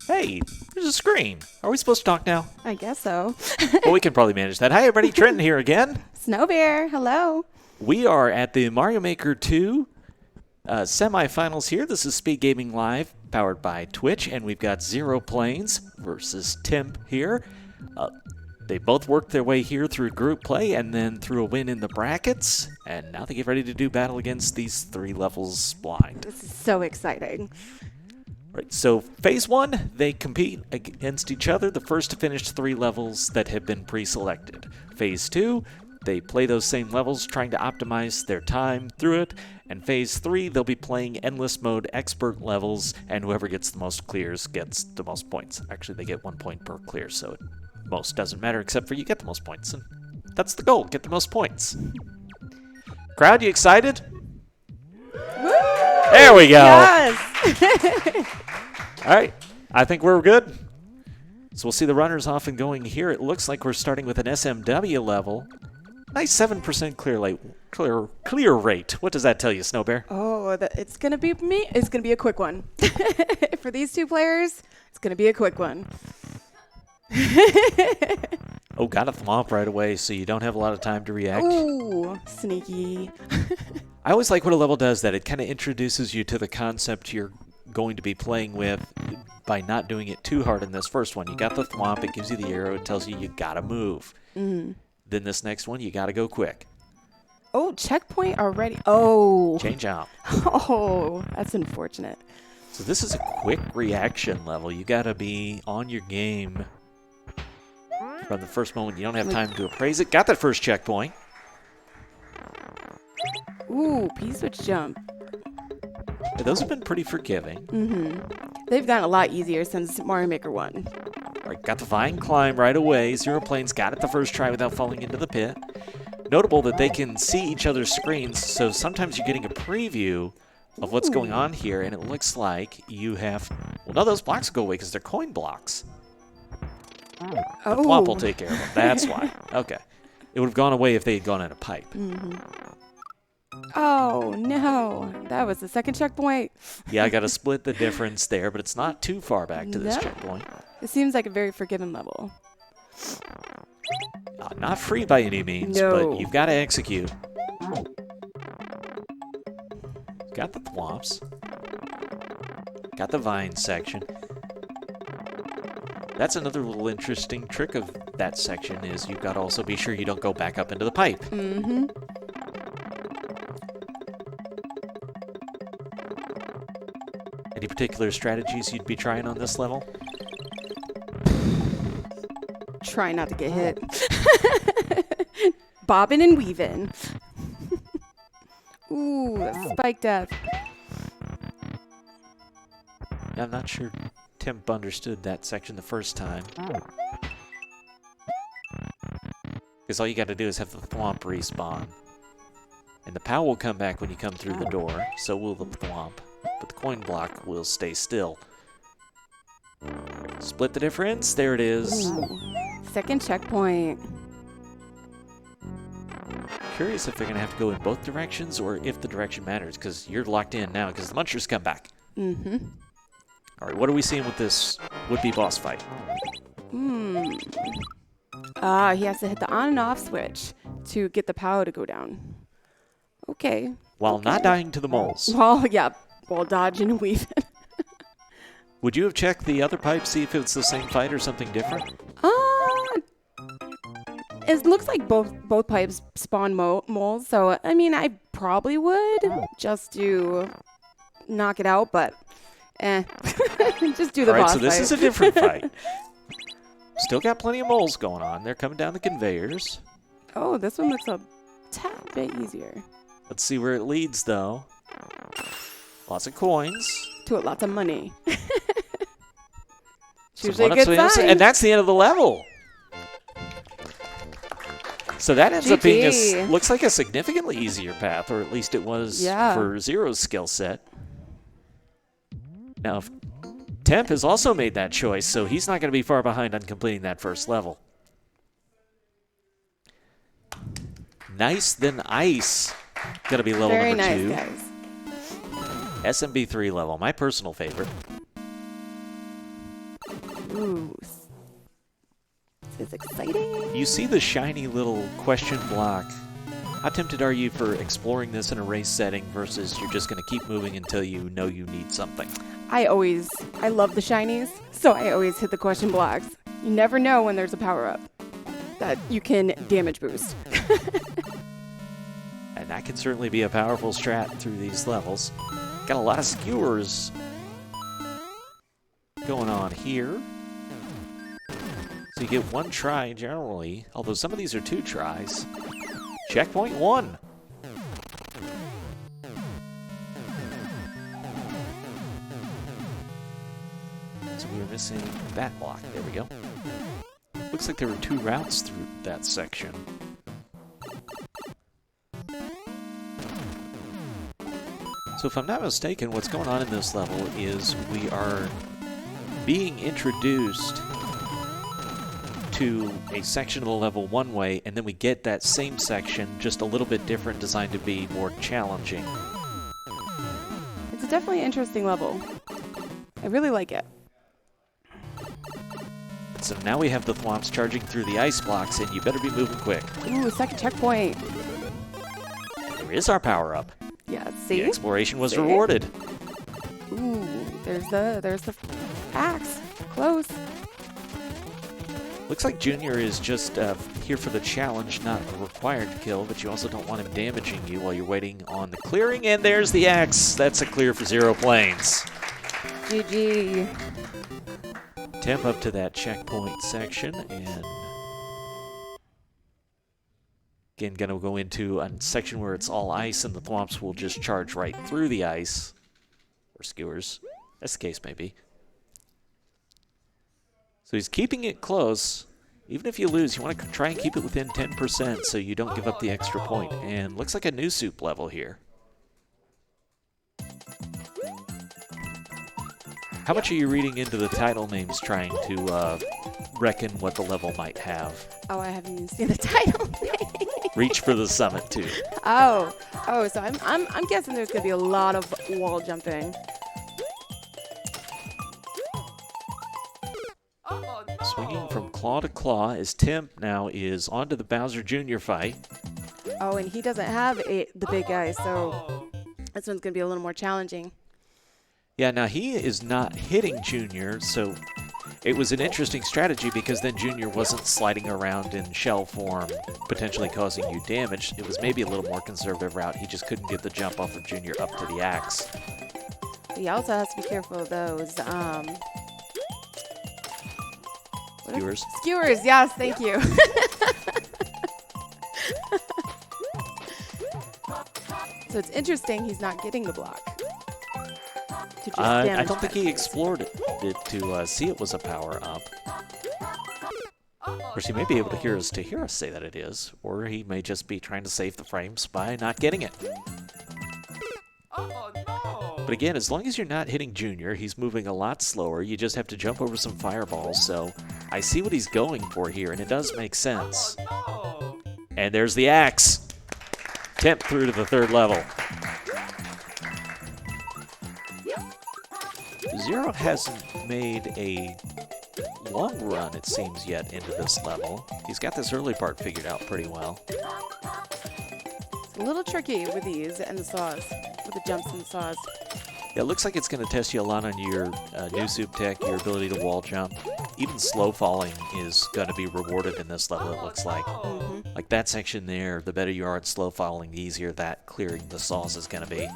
Hey, there's a screen. Are we supposed to talk now? I guess so. Well, we can probably manage that. Hi, everybody. Trenton here again. Snow Bear, hello. We are at the Mario Maker 2 semifinals here. This is SpeedGaming Live, powered by Twitch, and we've got xeroplanes versus Timp here. They both worked their way here through group play and then through a win in the brackets, and now they get ready to do battle against these 3 levels blind. This is so exciting. Right, so phase 1, they compete against each other, the first to finish 3 levels that have been pre-selected. Phase 2, they play those same levels, trying to optimize their time through it. And phase 3, they'll be playing endless mode expert levels, and whoever gets the most clears gets the most points. Actually, they get 1 point per clear, so most doesn't matter except for you get the most points. And that's the goal, get the most points. Crowd, you excited? Woo! There we go. Yes. All right, I think we're good. So we'll see the runners off and going here. It looks like we're starting with an SMW level. Nice 7% clear rate. What does that tell you, Snow Bear? Oh, it's gonna be me. It's gonna be a quick one. For these 2 players, it's gonna be a quick one. Oh, got a thwomp right away, so you don't have a lot of time to react. Ooh, sneaky. I always like when a level does that. It kind of introduces you to the concept you're going to be playing with by not doing it too hard in this first one. You got the thwomp, it gives you the arrow, it tells you gotta move. Then this next one, you gotta go quick. Oh, checkpoint already. Oh. Change out. Oh, that's unfortunate. So this is a quick reaction level. You gotta be on your game from the first moment. You don't have time to appraise it. Got that first checkpoint. Ooh, P-switch jump. Yeah, those have been pretty forgiving. They've gotten a lot easier since Mario Maker 1. All right, got the vine climb right away. xeroplanes got it the first try without falling into the pit. Notable that they can see each other's screens, so sometimes you're getting a preview of what's going on here, and it looks like you have... Well, no, those blocks go away because they're coin blocks. The thwomp will take care of them. That's why. Okay. It would have gone away if they had gone in a pipe. Oh, no. That was the second checkpoint. Yeah, I got to split the difference there, but it's not too far back to this No. checkpoint. It seems like a very forgiving level. Not free by any means, No. but you've got to execute. Got the thwomps. Got the vine section. That's another little interesting trick of that section is you've got to also be sure you don't go back up into the pipe. Any particular strategies you'd be trying on this level? Try not to get hit. Bobbing and weaving. Ooh, that spike death. I'm not sure Timp understood that section the first time. Because all you got to do is have the thwomp respawn. And the POW will come back when you come through the door, so will the thwomp. But the coin block will stay still. Split the difference. There it is. Ooh, second checkpoint. Curious if they're going to have to go in both directions or if the direction matters, because you're locked in now because the munchers come back. All right, what are we seeing with this would-be boss fight? He has to hit the on and off switch to get the power to go down. Okay. While not dying to the moles. Well, yeah, while dodging and weaving. Would you have checked the other pipe, see if it's the same fight or something different? It looks like both pipes spawn moles, so I mean, I probably would just to knock it out, but just do the All right, boss so this fight. is a different fight. Still got plenty of moles going on. They're coming down the conveyors. Oh, this one looks a tad bit easier. Let's see where it leads, though. Lots of coins. To lots of money. It's Some usually a one-ups good wins, sign. and that's the end of the level. So that ends up being GG. looks like a significantly easier path, or at least it was for Zero's skill set. Now, Timp has also made that choice, so he's not going to be far behind on completing that first level. Nice Then Ice. Going to be level Very number nice, 2. guys. SMB3 level, my personal favorite. Ooh. This is exciting. You see the shiny little question block. How tempted are you for exploring this in a race setting versus you're just going to keep moving until you know you need something? I love the shinies, so I always hit the question blocks. You never know when there's a power-up that you can damage boost. And that can certainly be a powerful strat through these levels. Got a lot of skewers going on here. So you get one try generally, although some of these are 2 tries. Checkpoint 1. So we were missing that block. There we go. Looks like there were 2 routes through that section. So if I'm not mistaken, what's going on in this level is we are being introduced to a section of the level one way, and then we get that same section, just a little bit different, designed to be more challenging. It's a definitely interesting level. I really like it. So now we have the thwomps charging through the ice blocks, and you better be moving quick. Ooh, second checkpoint. There is our power-up. Yeah, see? The exploration was See? rewarded. Ooh, there's the axe. Close. Looks like Junior is just here for the challenge, not a required kill, but you also don't want him damaging you while you're waiting on the clearing. And there's the axe. That's a clear for xeroplanes. GG. Timp up to that checkpoint section, and again, gonna go into a section where it's all ice, and the thwomps will just charge right through the ice, or skewers, as the case may be. So he's keeping it close. Even if you lose, you want to try and keep it within 10% so you don't give up the extra point. And looks like a new soup level here. How much are you reading into the title names, trying to reckon what the level might have? Oh, I haven't even seen the title. Reach for the summit too. Oh, so I'm guessing there's gonna be a lot of wall jumping. Swinging from claw to claw as Timp now is onto the Bowser Jr. fight. Oh, and he doesn't have the big guy, so this one's gonna be a little more challenging. Yeah, now he is not hitting Junior, so it was an interesting strategy because then Junior wasn't sliding around in shell form, potentially causing you damage. It was maybe a little more conservative route. He just couldn't get the jump off of Junior up to the axe. He also has to be careful of those. Skewers. Skewers, yes, thank you. So it's interesting he's not getting the block. I don't think he explored it to see it was a power-up. Of course, he may be able to hear us say that it is, or he may just be trying to save the frames by not getting it. But again, as long as you're not hitting Junior, he's moving a lot slower. You just have to jump over some fireballs, so I see what he's going for here, and it does make sense. And there's the axe. Timp through to the 3rd level. Zero hasn't made a long run, it seems, yet into this level. He's got this early part figured out pretty well. It's a little tricky with these and the saws, with the jumps and the saws. Yeah, it looks like it's going to test you a lot on your new soup tech, your ability to wall jump. Even slow falling is going to be rewarded in this level, it looks like. Like that section there, the better you are at slow falling, the easier that clearing the saws is going to be.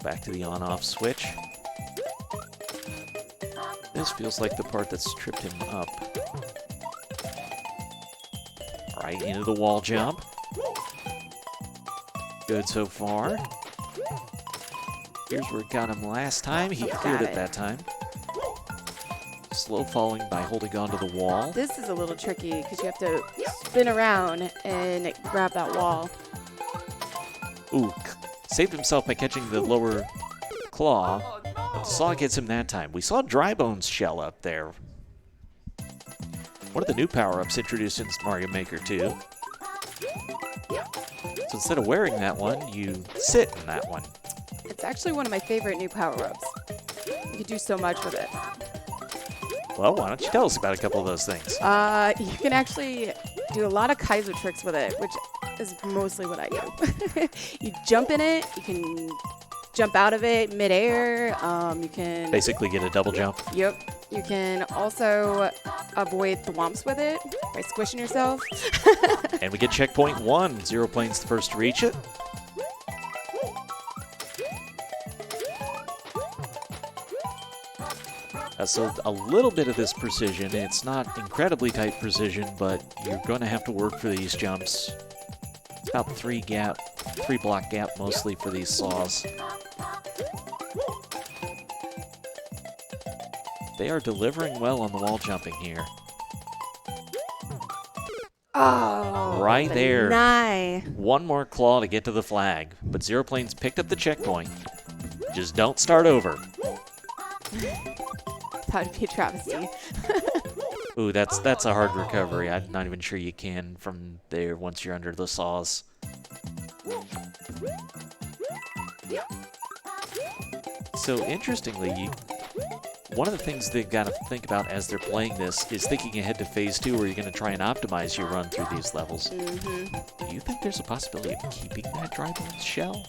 Back to the on-off switch. This feels like the part that's tripped him up. Right into the wall jump. Good so far. Here's where it got him last time. He cleared it that time. Slow falling by holding onto the wall. This is a little tricky because you have to spin around and grab that wall. Ooh. Saved himself by catching the lower claw, but the saw gets him that time. We saw Dry Bones shell up there. One of the new power-ups introduced in Mario Maker 2. So So instead of wearing that one, you sit in that one. It's actually one of my favorite new power-ups. You can do so much with it. Well, why don't you tell us about a couple of those things? You can actually do a lot of Kaiser tricks with it, which is mostly what I do. You jump in it, you can jump out of it midair, you can... Basically get a double jump. Yep. You can also avoid thwomps with it by squishing yourself. And we get checkpoint 1. Xeroplanes the first to reach it. So a little bit of this precision. It's not incredibly tight precision, but you're going to have to work for these jumps. It's about 3 block gap mostly for these saws. They are delivering well on the wall jumping here. Oh, right there. Nye. One more claw to get to the flag, but Xeroplanes picked up the checkpoint. Just don't start over. That would be a travesty. Ooh, that's a hard recovery. I'm not even sure you can from there once you're under the saws. So interestingly, one of the things they've got to think about as they're playing this is thinking ahead to Phase 2 where you're going to try and optimize your run through these levels. Do you think there's a possibility of keeping that driving shell?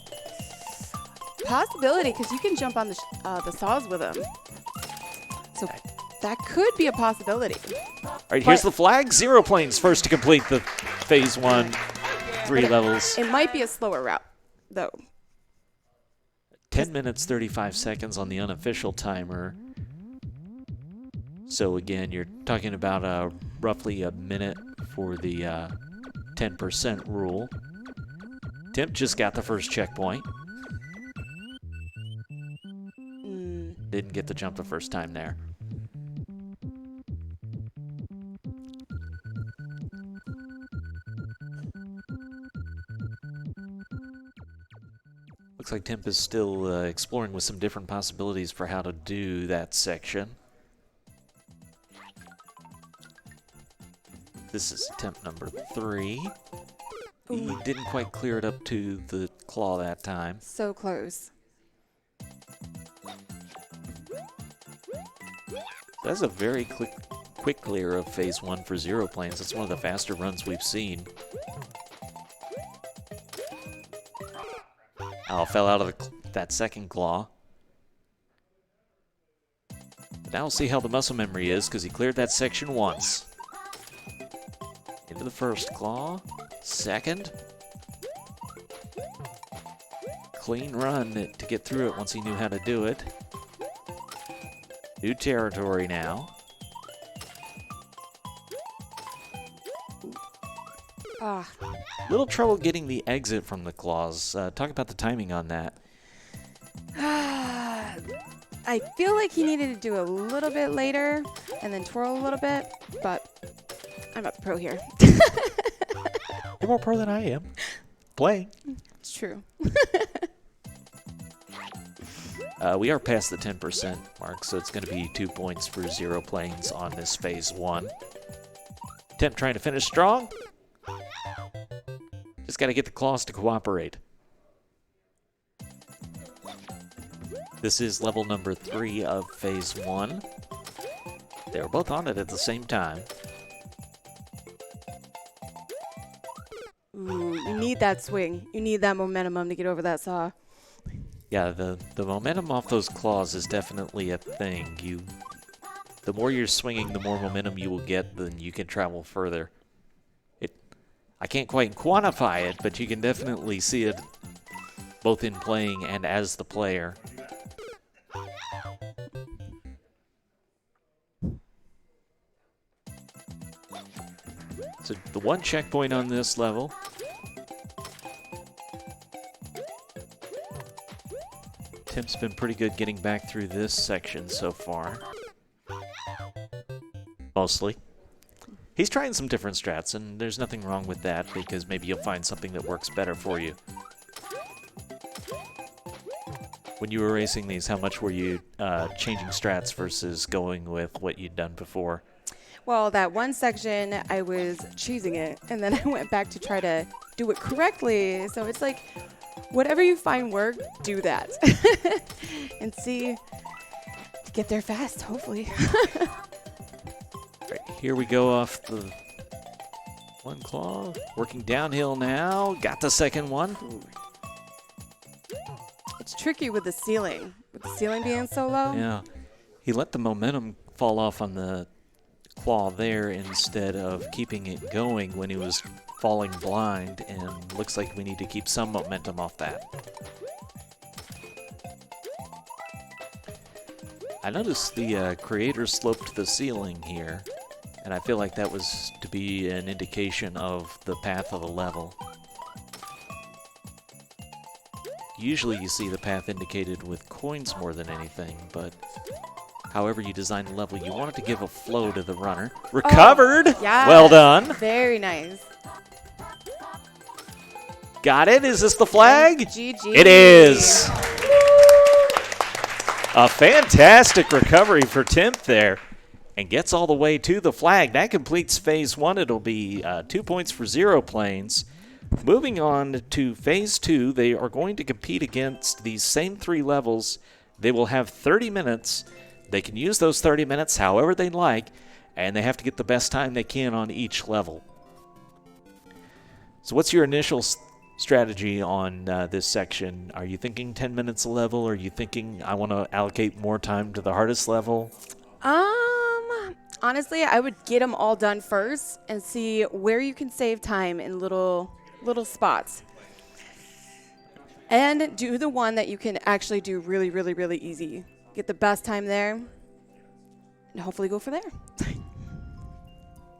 Possibility, because you can jump on the saws with them. So that could be a possibility. All right, here's the flag. Xeroplanes first to complete the Phase 1 3 levels. It might be a slower route, though. 10 minutes, 35 seconds on the unofficial timer. So again, you're talking about roughly a minute for the 10% rule. Timp just got the first checkpoint. Didn't get the jump the first time there. Looks like Timp is still exploring with some different possibilities for how to do that section. This is attempt number 3. He didn't quite clear it up to the claw that time. So close. That's a very quick clear of Phase 1 for Xeroplanes. That's one of the faster runs we've seen. Oh, fell out of that second claw. But now we'll see how the muscle memory is, because he cleared that section once. Into the first claw. Second. Clean run to get through it once he knew how to do it. New territory now. Little trouble getting the exit from the claws. Talk about the timing on that. I feel like he needed to do a little bit later and then twirl a little bit, but I'm not the pro here. You're more pro than I am. Playing. It's true. We are past the 10% mark, so it's going to be 2 points for Xeroplanes on this Phase 1. Timp trying to finish strong. Just got to get the claws to cooperate. This is level number 3 of Phase 1. They were both on it at the same time. Ooh, you need that swing. You need that momentum to get over that saw. Yeah, the momentum off those claws is definitely a thing. The more you're swinging, the more momentum you will get, then you can travel further. I can't quite quantify it, but you can definitely see it both in playing and as the player. So the one checkpoint on this level. Timp's been pretty good getting back through this section so far. Mostly. He's trying some different strats, and there's nothing wrong with that, because maybe you'll find something that works better for you. When you were racing these, how much were you changing strats versus going with what you'd done before? Well, that one section, I was choosing it, and then I went back to try to do it correctly. So it's like, whatever you find work, do that. And see, get there fast, hopefully. All right, here we go off the one claw. Working downhill now. Got the second one. It's tricky with the ceiling. With the ceiling being so low. Yeah. He let the momentum fall off on the claw there instead of keeping it going when he was falling blind, and looks like we need to keep some momentum off that. I noticed the creator sloped the ceiling here, and I feel like that was to be an indication of the path of the level. Usually you see the path indicated with coins more than anything, but however you design the level, you want it to give a flow to the runner. Recovered! Oh, yes. Well done. Very nice. Got it? Is this the flag? GG. It is. A fantastic recovery for Timp there, and gets all the way to the flag. That completes phase 1. It'll be 2 points for xeroplanes. Moving on to phase 2, they are going to compete against these same 3 levels. They will have 30 minutes. They can use those 30 minutes however they like, and they have to get the best time they can on each level. So what's your initial strategy on this section? Are you thinking 10 minutes a level? Are you thinking I want to allocate more time to the hardest level? Honestly, I would get them all done first and see where you can save time in little spots. And do the one that you can actually do really, really, really easy. Get the best time there, and hopefully go for there.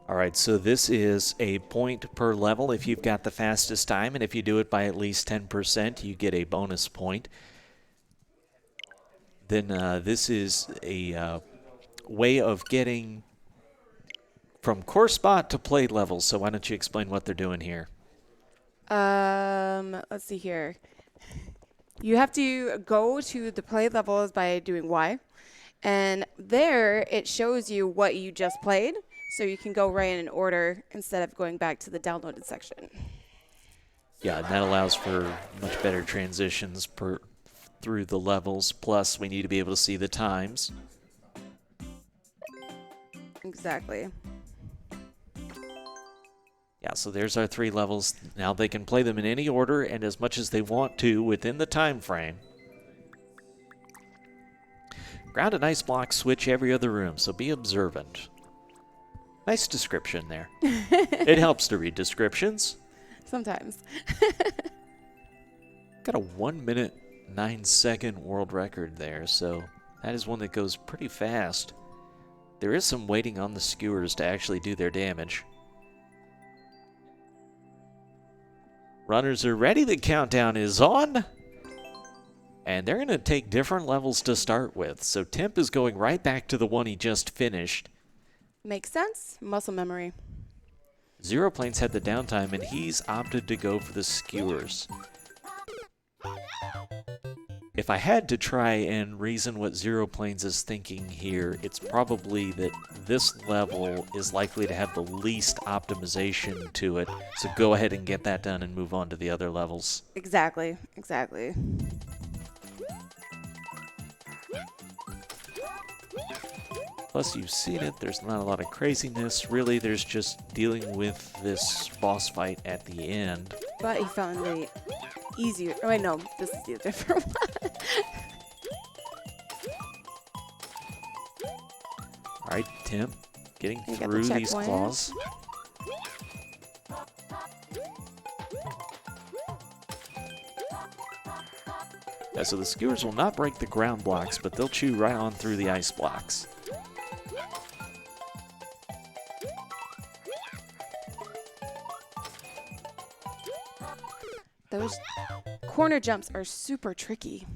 All right, so this is a point per level if you've got the fastest time, and if you do it by at least 10%, you get a bonus point. Then this is a way of getting from course spot to play level, so why don't you explain what they're doing here? Let's see here. You have to go to the play levels by doing Y, and there it shows you what you just played, so you can go right in an order instead of going back to the downloaded section. Yeah, and that allows for much better transitions through the levels, plus we need to be able to see the times. Exactly. Yeah, so there's our 3 levels. Now they can play them in any order and as much as they want to within the time frame. Ground and ice block switch every other room, so be observant. Nice description there. It helps to read descriptions. Sometimes. Got a 1 minute 9 second world record there, so that is one that goes pretty fast. There is some waiting on the skewers to actually do their damage. Runners are ready. The countdown is on. And they're going to take different levels to start with. So Timp is going right back to the one he just finished. Makes sense. Muscle memory. xeroplanes had the downtime, and he's opted to go for the skewers. If I had to try and reason what xeroplanes is thinking here, it's probably that this level is likely to have the least optimization to it. So go ahead and get that done and move on to the other levels. Exactly. Exactly. Plus, you've seen it. There's not a lot of craziness. Really, there's just dealing with this boss fight at the end. But he found the easier. Oh, wait, no. This is the different one. All right, Timp, getting You got the through these checkpoint. claws. Yeah, so the skewers will not break the ground blocks, but they'll chew right on through the ice blocks. Those corner jumps are super tricky.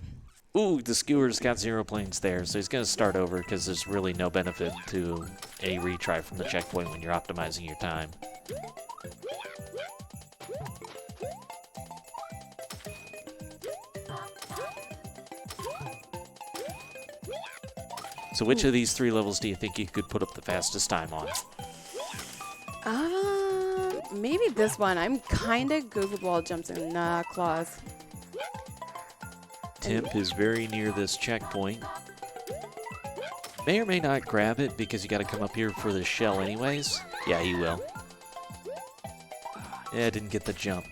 Ooh, the skewer's got xeroplanes there, so he's going to start over because there's really no benefit to a retry from the checkpoint when you're optimizing your time. So which of these 3 levels do you think you could put up the fastest time on? Maybe Maybe this one. I'm kind of good with wall jumps and claws. Timp is very near this checkpoint. May or may not grab it because you got to come up here for the shell anyways. Yeah, he will. Yeah, didn't get the jump.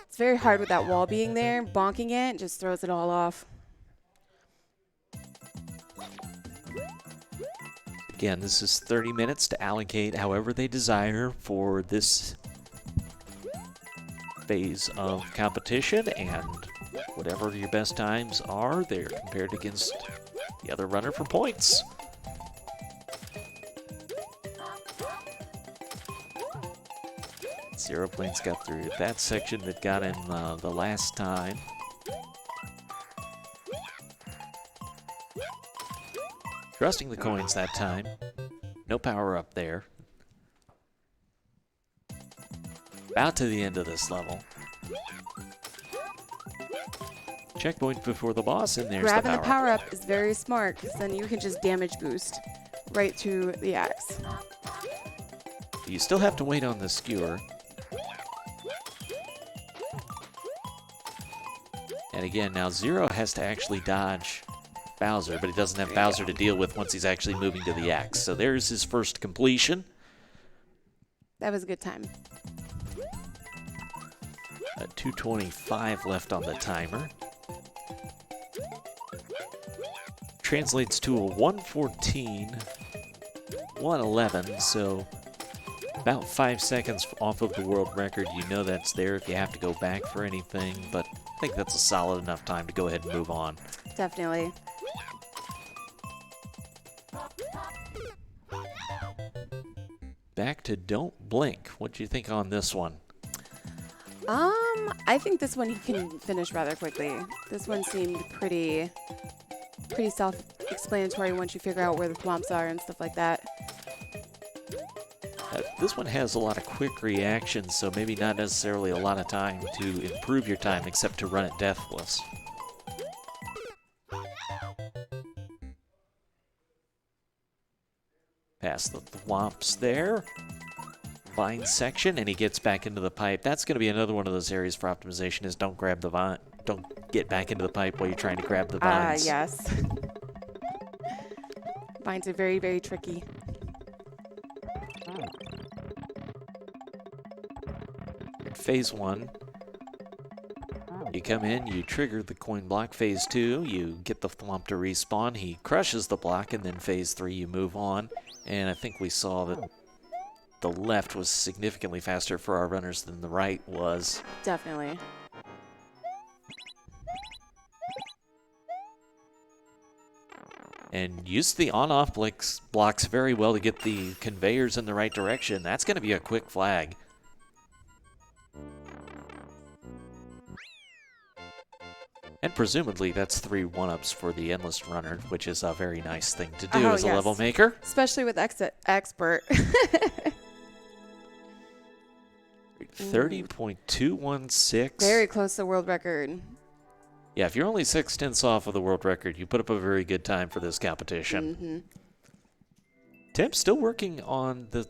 It's very hard with that wall being there. Bonking it just throws it all off. Again, this is 30 minutes to allocate however they desire for this phase of competition, and whatever your best times are, they're compared against the other runner for points. Xeroplanes got through that section that got in the last time. Trusting the coins that time. No power up there. About to the end of this level. Checkpoint before the boss, and there's Grabbing the the power up. power up is very smart because then you can just damage boost right through the axe. You still have to wait on the skewer. And again, now Zero has to actually dodge Bowser, but he doesn't have Bowser to deal with once he's actually moving to the axe. So there's his first completion. That was a good time. 2:25 left on the timer. Translates to a 1:14, 1:11, so about 5 seconds off of the world record. You know that's there if you have to go back for anything, but I think that's a solid enough time to go ahead and move on. Definitely. Back to Don't Blink. What do you think on this one? I think this one you can finish rather quickly. This one seemed pretty self-explanatory once you figure out where the thwomps are and stuff like that. This one has a lot of quick reactions, so maybe not necessarily a lot of time to improve your time, except to run it deathless. Past the thwomps there. Vine section, and he gets back into the pipe. That's going to be another one of those areas for optimization, is don't grab the vine. Don't get back into the pipe while you're trying to grab the vines. Yes. Vines are very, very tricky. Phase 1, you come in, you trigger the coin block. Phase 2, you get the thwomp to respawn. He crushes the block, and then phase 3, you move on. And I think we saw that the left was significantly faster for our runners than the right was. Definitely. And use the on-off blocks very well to get the conveyors in the right direction. That's going to be a quick flag. And presumably that's 3 1-ups for the Endless Runner, which is a very nice thing to do as a level maker. Especially with Expert. 30.216. Very close to world record. Yeah, if you're only 6/10 off of the world record, you put up a very good time for this competition. Timp's still working on the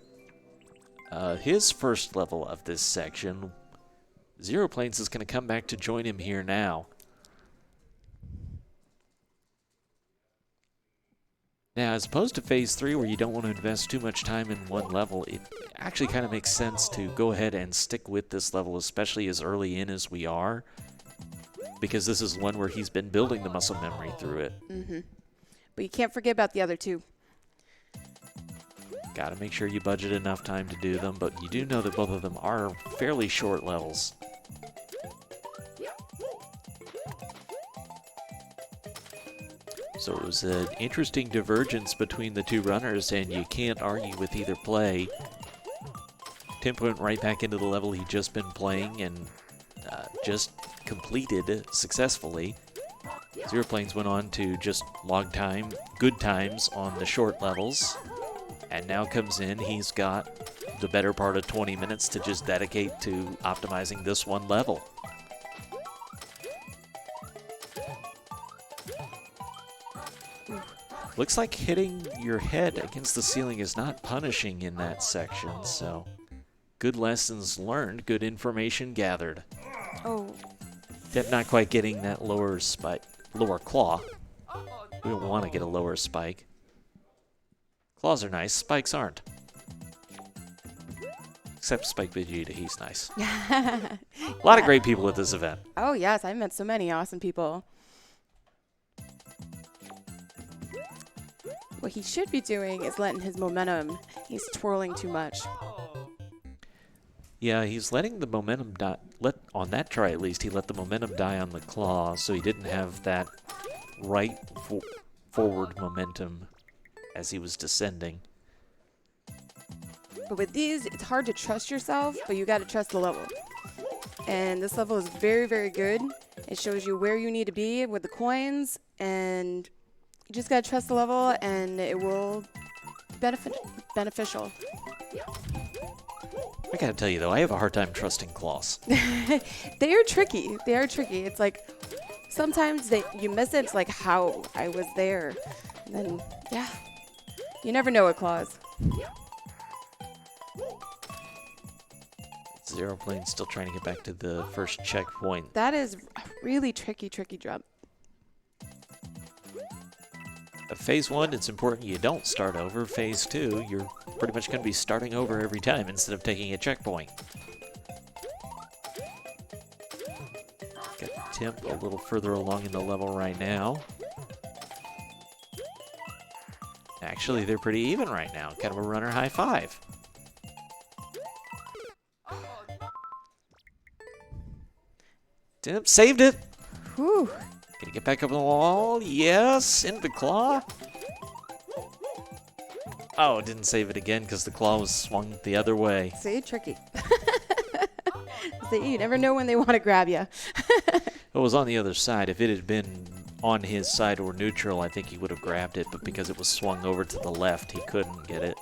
his first level of this section. Xeroplanes is going to come back to join him here now. Now, as opposed to phase 3, where you don't want to invest too much time in one level, it actually kind of makes sense to go ahead and stick with this level, especially as early in as we are, because this is one where he's been building the muscle memory through it. But you can't forget about the other two. Got to make sure you budget enough time to do them, but you do know that both of them are fairly short levels. So it was an interesting divergence between the two runners, and you can't argue with either play. Timp went right back into the level he'd just been playing and just completed successfully. Xeroplanes went on to just log time, good times on the short levels, and now comes in. He's got the better part of 20 minutes to just dedicate to optimizing this one level. Looks like hitting your head against the ceiling is not punishing in that section, so good lessons learned, good information gathered. Oh. Timp not quite getting that lower claw. We don't want to get a lower spike. Claws are nice, spikes aren't. Except Spike Vegeta, he's nice. A lot of great people at this event. Oh, yes, I met so many awesome people. What he should be doing is letting his momentum. He's twirling too much. Yeah, he's letting the momentum die. On that try, at least, he let the momentum die on the claw, so he didn't have that right forward momentum as he was descending. But with these, it's hard to trust yourself, but you got to trust the level. And this level is very, very good. It shows you where you need to be with the coins, and you just got to trust the level, and it will be beneficial. I gotta tell you, though, I have a hard time trusting claws. They are tricky. They are tricky. It's like sometimes you miss it. It's like how I was there. And then, yeah, you never know with claws. Xeroplane still trying to get back to the first checkpoint. That is a really tricky jump. Phase 1, it's important you don't start over. Phase 2, you're pretty much going to be starting over every time instead of taking a checkpoint. Got Timp a little further along in the level right now. Actually, they're pretty even right now. Kind of a runner high five. Timp saved it. Whew. Gonna get back up on the wall. Yes, into the claw. Oh, didn't save it again because the claw was swung the other way. See, tricky. See, you never know when they want to grab you. It was on the other side. If it had been on his side or neutral, I think he would have grabbed it, but because it was swung over to the left, he couldn't get it.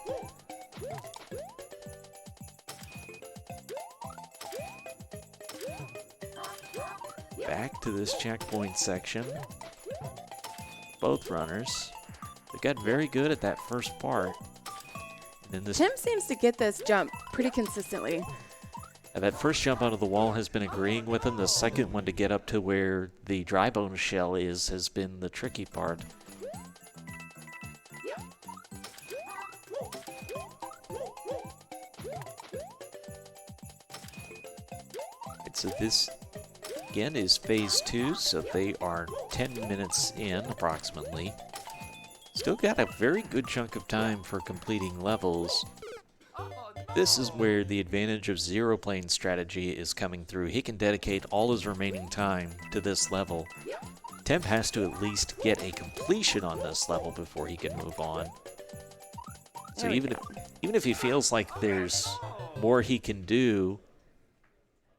Back to this checkpoint section. Both runners. They got very good at that first part. And then this Tim seems to get this jump pretty consistently. that first jump out of the wall has been agreeing with him. The second one to get up to where the dry bone shell is has been the tricky part. So this, again, is phase 2, so they are 10 minutes in, approximately. Still got a very good chunk of time for completing levels. This is where the advantage of Xeroplane strategy is coming through. He can dedicate all his remaining time to this level. Timp has to at least get a completion on this level before he can move on. So even if he feels like there's more he can do,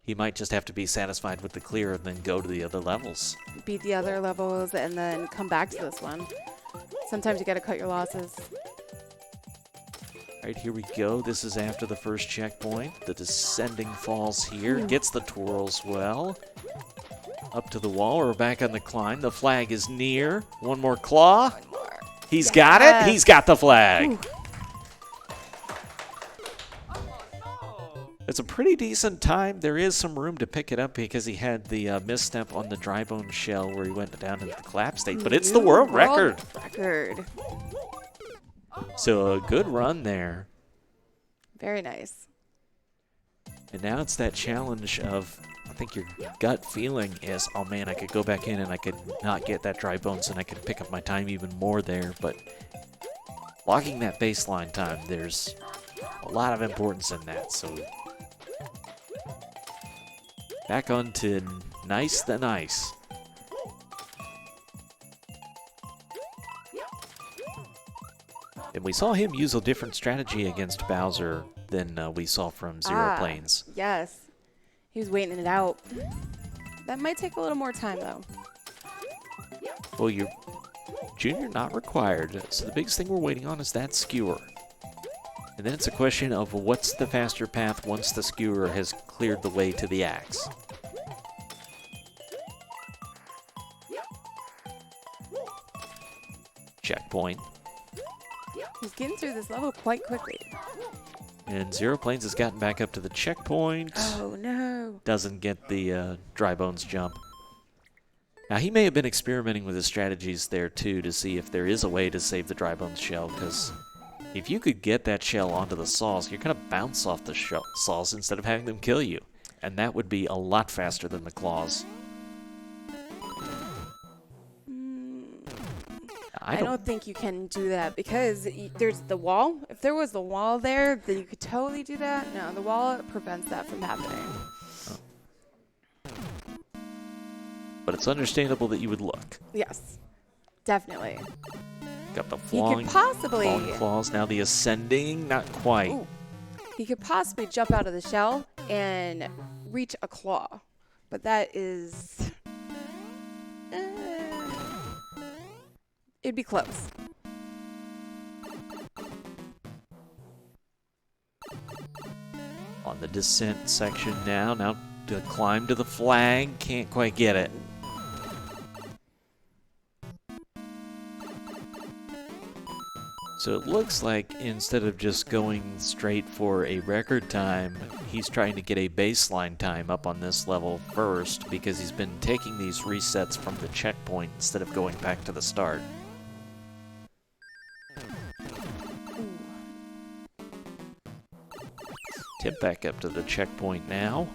he might just have to be satisfied with the clear and then go to the other levels. Beat the other levels and then come back to this one. Sometimes you got to cut your losses. All right, here we go. This is after the first checkpoint. The descending falls here. Gets the twirls well. Up to the wall. We're back on the climb. The flag is near. One more claw. One more. He's got it. He's got the flag. Ooh. It's a pretty decent time. There is some room to pick it up because he had the misstep on the dry bone shell where he went down into the collapse state. But it's the world record. So a good run there. Very nice. And now it's that challenge of, I think your gut feeling is, oh man, I could go back in and I could not get that dry bones and I could pick up my time even more there. But locking that baseline time, there's a lot of importance in that. So back on to nice than ice. And we saw him use a different strategy against Bowser than we saw from Xeroplanes. Yes. He was waiting it out. That might take a little more time, though. Well, you're Junior not required. So the biggest thing we're waiting on is that skewer. And then it's a question of what's the faster path once the skewer has cleared the way to the axe. Checkpoint. He's getting through this level quite quickly. And xeroplanes has gotten back up to the checkpoint. Oh, no. Doesn't get the dry bones jump. Now, he may have been experimenting with his strategies there, too, to see if there is a way to save the dry bones shell, because if you could get that shell onto the saws, you're going to bounce off the saws instead of having them kill you. And that would be a lot faster than the claws. I don't think you can do that because there's the wall. If there was the wall there, then you could totally do that. No, the wall prevents that from happening. But it's understandable that you would look. Yes, definitely. Got the falling claws. Now the ascending, not quite. Ooh. He could possibly jump out of the shell and reach a claw. But that is... it'd be close. On the descent section now. Now to climb to the flag. Can't quite get it. So it looks like instead of just going straight for a record time, he's trying to get a baseline time up on this level first because he's been taking these resets from the checkpoint instead of going back to the start. Timp back up to the checkpoint now.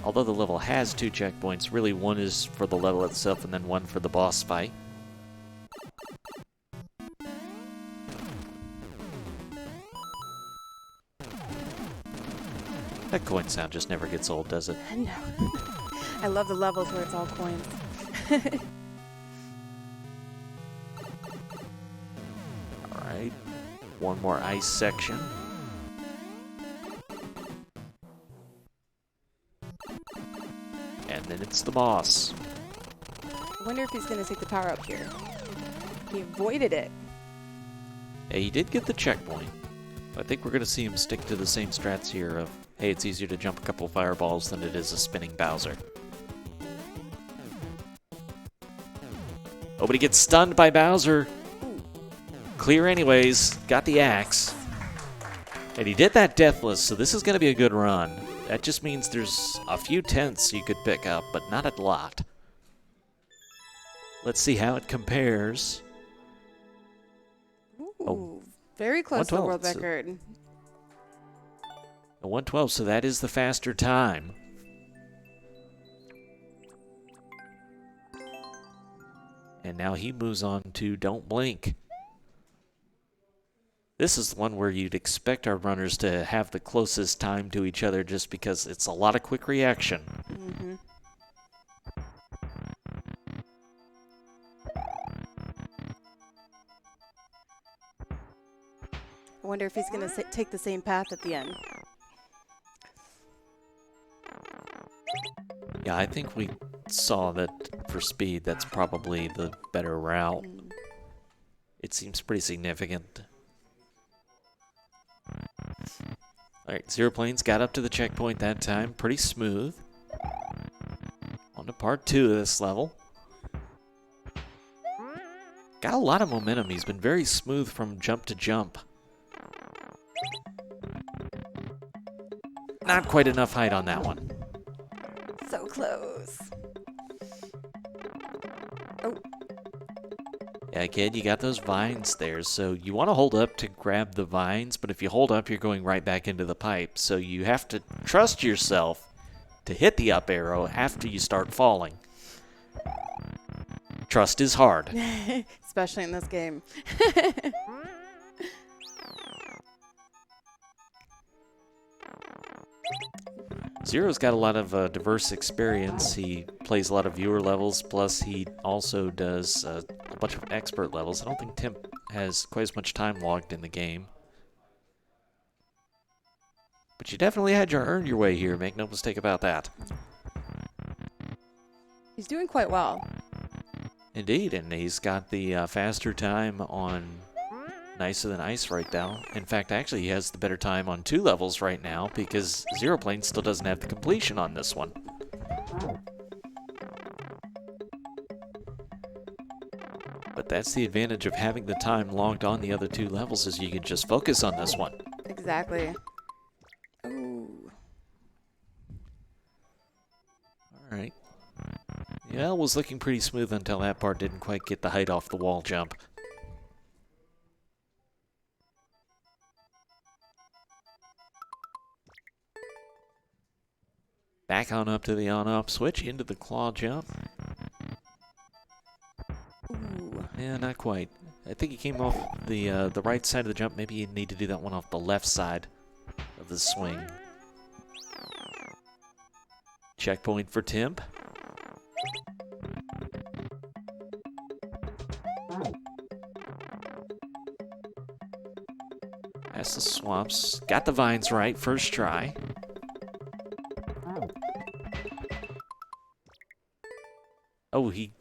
Although the level has 2 checkpoints, really one is for the level itself and then one for the boss fight. That coin sound just never gets old, does it? No. I love the levels where it's all coins. Alright, one more ice section. And then it's the boss. I wonder if he's going to take the power up here. He avoided it. Yeah, he did get the checkpoint. I think we're going to see him stick to the same strats here of, hey, it's easier to jump a couple fireballs than it is a spinning Bowser. Oh, but he gets stunned by Bowser. Clear anyways. Got the axe. And he did that deathless, so this is going to be a good run. That just means there's a few tenths you could pick up, but not a lot. Let's see how it compares. Ooh, very close to the world record. A 112, so that is the faster time. And now he moves on to Don't Blink. This is the one where you'd expect our runners to have the closest time to each other just because it's a lot of quick reaction. Mm-hmm. I wonder if he's going to take the same path at the end. Yeah, I think we saw that for speed, that's probably the better route. It seems pretty significant. Alright, xeroplanes got up to the checkpoint that time. Pretty smooth. On to part 2 of this level. Got a lot of momentum. He's been very smooth from jump to jump. Not quite enough height on that one. So close. Oh. Yeah, kid, you got those vines there, so you want to hold up to grab the vines, but if you hold up, you're going right back into the pipe. So you have to trust yourself to hit the up arrow after you start falling. Trust is hard. Especially in this game. Zero's got a lot of diverse experience. He plays a lot of viewer levels, plus he also does a bunch of expert levels. I don't think Timp has quite as much time logged in the game. But you definitely had earned your way here, make no mistake about that. He's doing quite well. Indeed, and he's got the faster time on Nicer Than Ice right now. In fact, actually, he has the better time on 2 levels right now because xeroplane still doesn't have the completion on this one. But that's the advantage of having the time logged on the other 2 levels, is you can just focus on this one. Exactly. Ooh. All right. Yeah, it was looking pretty smooth until that part didn't quite get the height off the wall jump. Back on up to the on-off switch, into the claw jump. Ooh. Yeah, not quite. I think he came off the right side of the jump. Maybe you need to do that one off the left side of the swing. Checkpoint for Timp. Past the swamps. Got the vines right, first try. Oh, he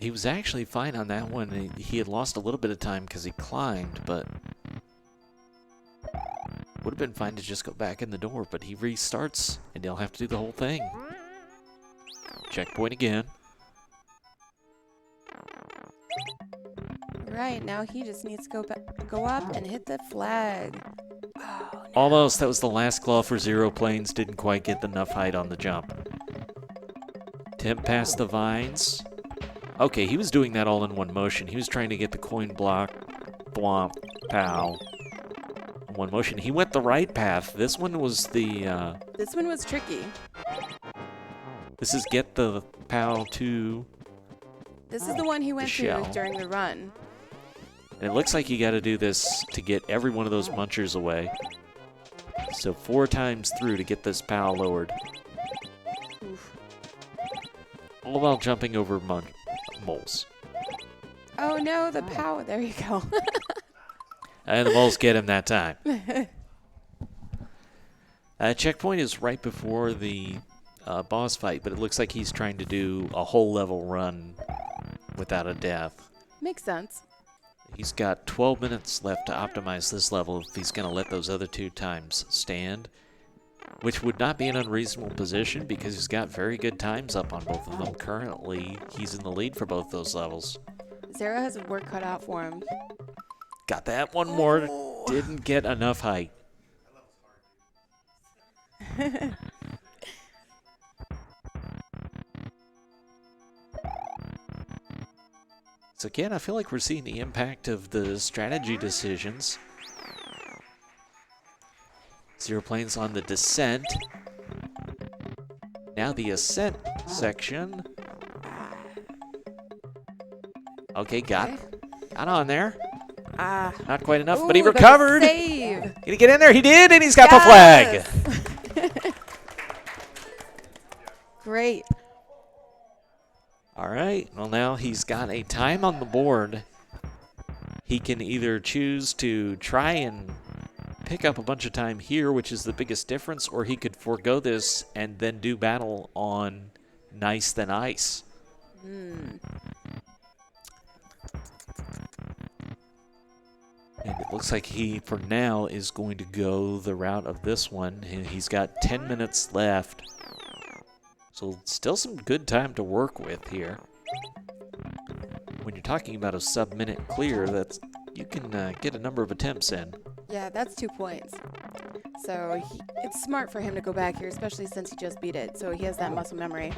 was actually fine on that one. He had lost a little bit of time because he climbed, but would have been fine to just go back in the door, but he restarts, and he'll have to do the whole thing. Checkpoint again. Right, now he just needs to go up and hit the flag. Oh, no. Almost. That was the last claw for xeroplanes. Didn't quite get enough height on the jump. Timp past the vines. Okay, he was doing that all in one motion. He was trying to get the coin block, thwomp, pow, in one motion. He went the right path. This one was the... This one was tricky. This is get the pow to... This is the one he went through shell. during the run. And it looks like you got to do this to get every one of those munchers away. So 4 times through to get this pow lowered. Oof. All while jumping over moles. Oh no, the power. There you go. And the moles get him that time. Checkpoint is right before the boss fight, but it looks like he's trying to do a whole level run without a death. Makes sense. He's got 12 minutes left to optimize this level if he's going to let those other 2 times stand, which would not be an unreasonable position because he's got very good times up on both of them. Currently, he's in the lead for both those levels. Zero has his work cut out for him. Got that one more. Didn't get enough height. So again, I feel like we're seeing the impact of the strategy decisions. Xeroplanes on the descent. Now the ascent section. Okay, got on there. Not quite enough, but he recovered. Save. Did he get in there? He did, and he's got the flag. Great. All right, well now he's got a time on the board. He can either choose to try and pick up a bunch of time here, which is the biggest difference, or he could forego this and then do battle on nice than ice. And it looks like he, for now, is going to go the route of this one. He's got 10 minutes left. So still some good time to work with here. When you're talking about a sub-minute clear, you can get a number of attempts in. Yeah, that's 2 points. So it's smart for him to go back here, especially since he just beat it. So he has that muscle memory.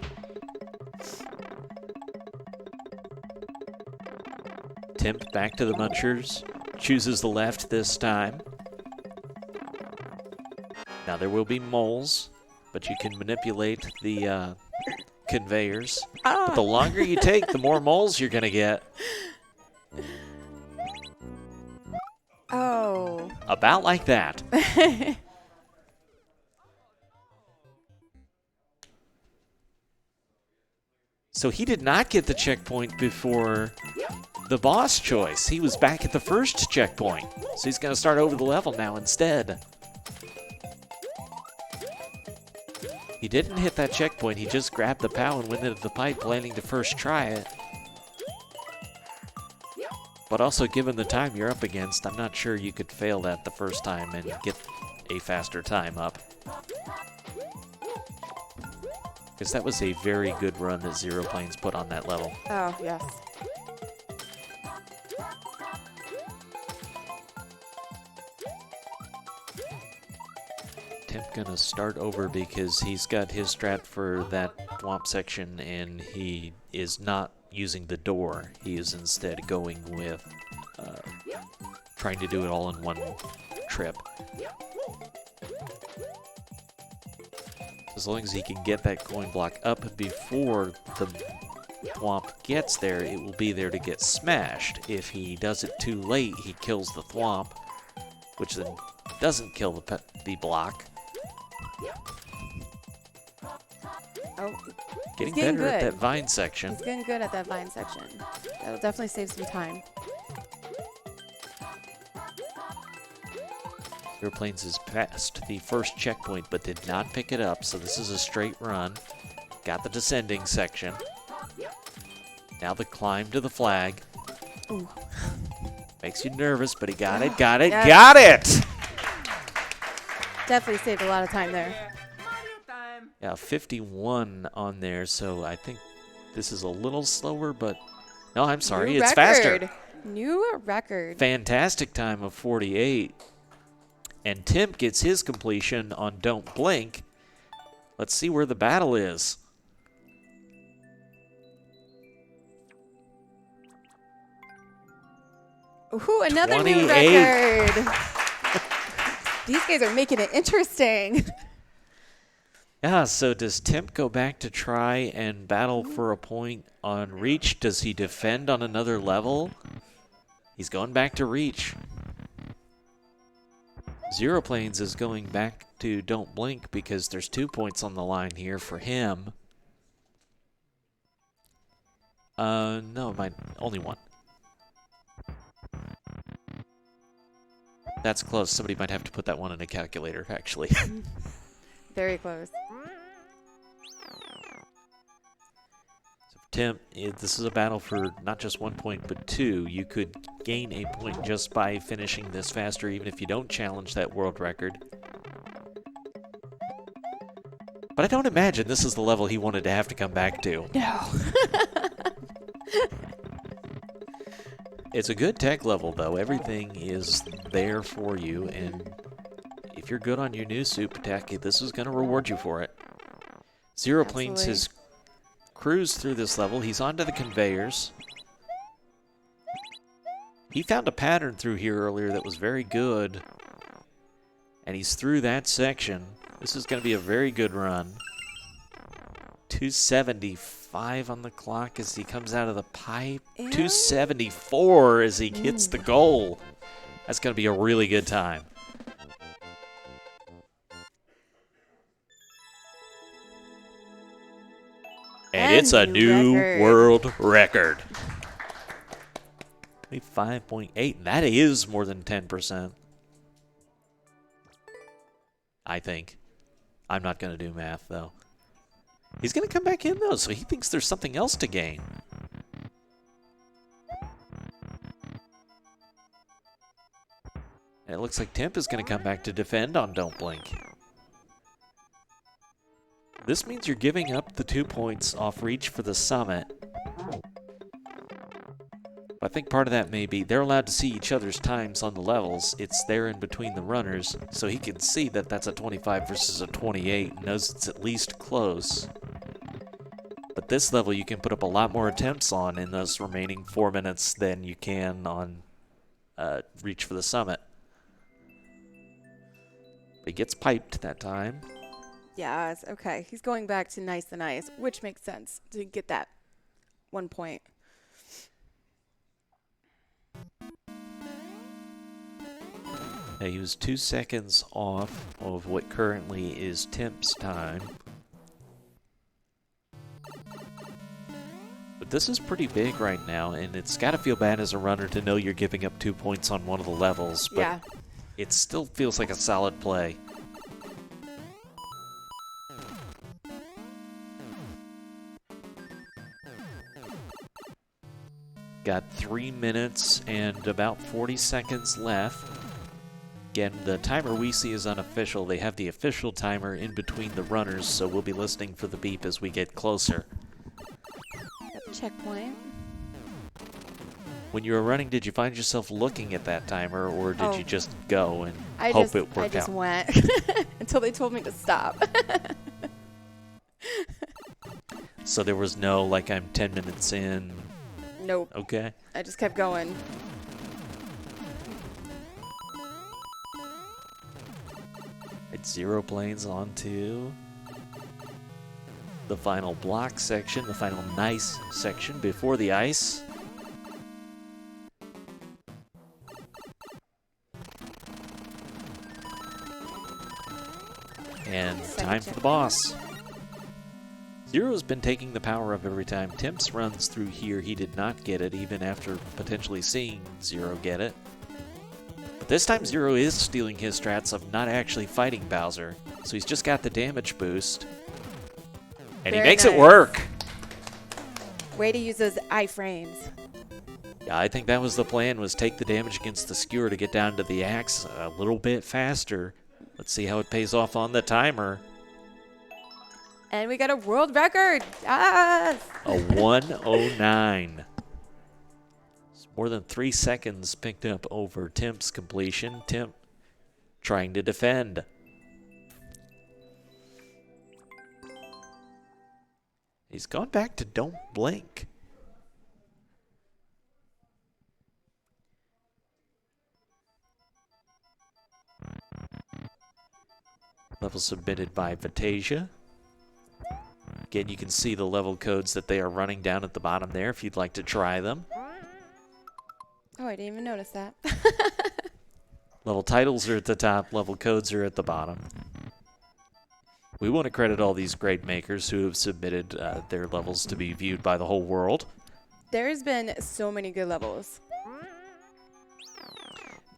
Timp back to the munchers. Chooses the left this time. Now there will be moles, but you can manipulate the conveyors. But the longer you take, the more moles you're going to get. Oh. About like that. So he did not get the checkpoint before the boss choice. He was back at the first checkpoint. So he's going to start over the level now instead. He didn't hit that checkpoint. He just grabbed the POW and went into the pipe, planning to first try it. But also, given the time you're up against, I'm not sure you could fail that the first time and get a faster time up. Because that was a very good run that xeroplanes put on that level. Oh, yes. gonna start over because he's got his strat for that swamp section and he is not using the door. He is instead going with trying to do it all in one trip. As long as he can get that coin block up before the thwomp gets there, it will be there to get smashed. If he does it too late, he kills the thwomp, which then doesn't kill the block. Oh, Getting he's better at good. that vine section. He's getting good at that vine section. That'll definitely save some time. Xeroplanes has passed the first checkpoint but did not pick it up, so this is a straight run. Got the descending section. Now the climb to the flag. Ooh. Makes you nervous, but he got it, got it! Definitely saved a lot of time there. Yeah, 51 on there, so I think this is a little slower, but no, I'm sorry, it's faster. New record. Fantastic time of 48. And Timp gets his completion on Don't Blink. Let's see where the battle is. Ooh, another 28. new record. These guys are making it interesting. Yeah, so does Timp go back to try and battle for a point on Reach? Does he defend on another level? He's going back to Reach. Xeroplanes is going back to Don't Blink because there's 2 points on the line here for him. No, only one. That's close. Somebody might have to put that one in a calculator, actually. Very close. So Timp, this is a battle for not just 1 point, but 2. You could gain a point just by finishing this faster, even if you don't challenge that world record. But I don't imagine this is the level he wanted to have to come back to. No. It's a good tech level, though. Everything is there for you, and if you're good on your new soup tech, this is going to reward you for it. Xeroplanes has cruised through this level. He's onto the conveyors. He found a pattern through here earlier that was very good, and he's through that section. This is going to be a very good run. 275 on the clock as he comes out of the pipe. 274 as he hits the goal. That's going to be a really good time. And it's a new world record. 5.8, and that is more than 10%. I think. I'm not going to do math, though. He's going to come back in, though, so he thinks there's something else to gain. And it looks like Timp is going to come back to defend on Don't Blink. This means you're giving up the 2 points off Reach for the summit. I think part of that may be they're allowed to see each other's times on the levels. It's there in between the runners, so he can see that that's a 25 versus a 28, knows it's at least close. But this level you can put up a lot more attempts on in those remaining 4 minutes than you can on Reach for the Summit. But he gets piped that time. Yeah, it's okay. He's going back to nice and ice, which makes sense to get that 1 point. Yeah, he was 2 seconds off of what currently is Timp's time. But this is pretty big right now, and it's got to feel bad as a runner to know you're giving up 2 points on one of the levels, but yeah. It still feels like a solid play. Got 3 minutes and about 40 seconds left. Again, the timer we see is unofficial. They have the official timer in between the runners, so we'll be listening for the beep as we get closer. Checkpoint. When you were running, did you find yourself looking at that timer, or did you just go and hope it worked out? I just went until they told me to stop. So there was no, like, I'm 10 minutes in? Nope. Okay. I just kept going. It's xeroplanes onto the final block section, the final nice section before the ice. And time for the boss. Zero's been taking the power of every time Timps runs through here. He did not get it, even after potentially seeing Zero get it. But this time Zero is stealing his strats of not actually fighting Bowser. So he's just got the damage boost. And he makes it work! Way to use those iframes. Yeah, I think that was the plan, was take the damage against the skewer to get down to the axe a little bit faster. Let's see how it pays off on the timer. And we got a world record! Yes! A 1:09. It's more than 3 seconds picked up over Timp's completion. Timp trying to defend. He's gone back to don't blink. Level submitted by Vatasia. Again, you can see the level codes that they are running down at the bottom there if you'd like to try them. Oh, I didn't even notice that. Level titles are at the top, level codes are at the bottom. We want to credit all these great makers who have submitted their levels to be viewed by the whole world. There's been so many good levels.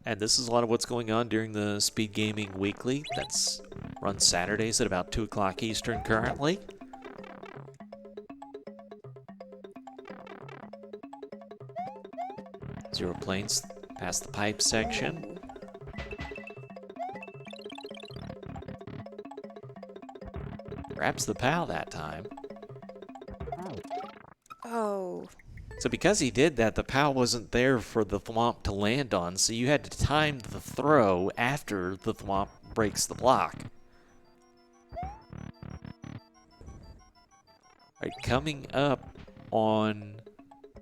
And this is a lot of what's going on during the Speed Gaming Weekly. That's run Saturdays at about 2 o'clock Eastern currently. Xeroplanes past the pipe section. Grabs the POW that time. Oh. So because he did that, the POW wasn't there for the thwomp to land on, so you had to time the throw after the thwomp breaks the block. Right, coming up on